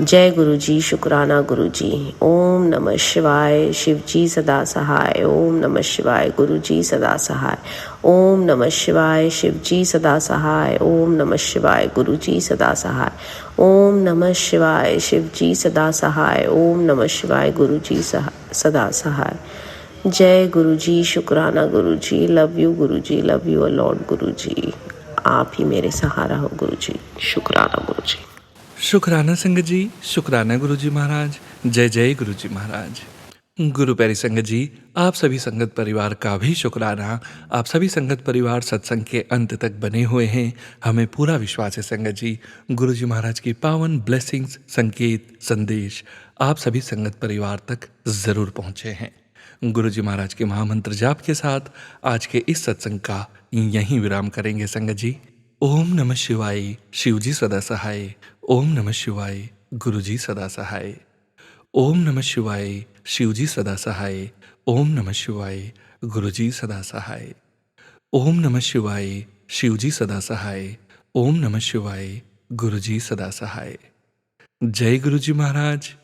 जय गुरु जी, शुक्राना गुरु जी। ओम नमः शिवाय, शिव जी सदा सहाय। ओम नमः शिवाय, गुरु जी सदा सहाय। ओम नमः शिवाय, शिव जी सदा सहाय। ओम नमः शिवाय, गुरु जी सदा सहाय। ओम नमः शिवाय, शिव जी सदा सहाय। ओम नमः शिवाय, गुरु जी सदा सहाय। जय गुरु जी, शुक्राना गुरु जी। Love you Guru ji, love you a lot गुरु जी। आप ही मेरे सहारा हो गुरु जी। शुक्राना गुरु जी। शुक्राना संगत जी, शुक्राना गुरु जी महाराज। जय जय गुरु जी महाराज। गुरु प्यारी संगत जी, आप सभी संगत परिवार का भी शुक्राना। आप सभी संगत परिवार सत्संग के अंत तक बने हुए हैं। हमें पूरा विश्वास है संगत जी, गुरु जी महाराज की पावन ब्लेसिंग्स, संकेत, संदेश आप सभी संगत परिवार तक जरूर पहुंचे हैं। गुरु जी महाराज के महामंत्र जाप के साथ आज के इस सत्संग का यहीं विराम करेंगे संगत जी। ओम नमः शिवाय शिवजी सदा सहाय। ओम नमः शिवाय गुरुजी सदा सहाय। ओम नमः शिवाय शिवजी सदा सहाय। ओम नमः शिवाय गुरुजी सदा सहाय। ओम नमः शिवाय शिवजी सदा सहाय। ओम नमः शिवाय गुरुजी सदा सहाय। जय गुरुजी महाराज।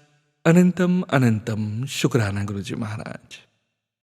अनंतम अनंतम शुक्राना गुरुजी महाराज।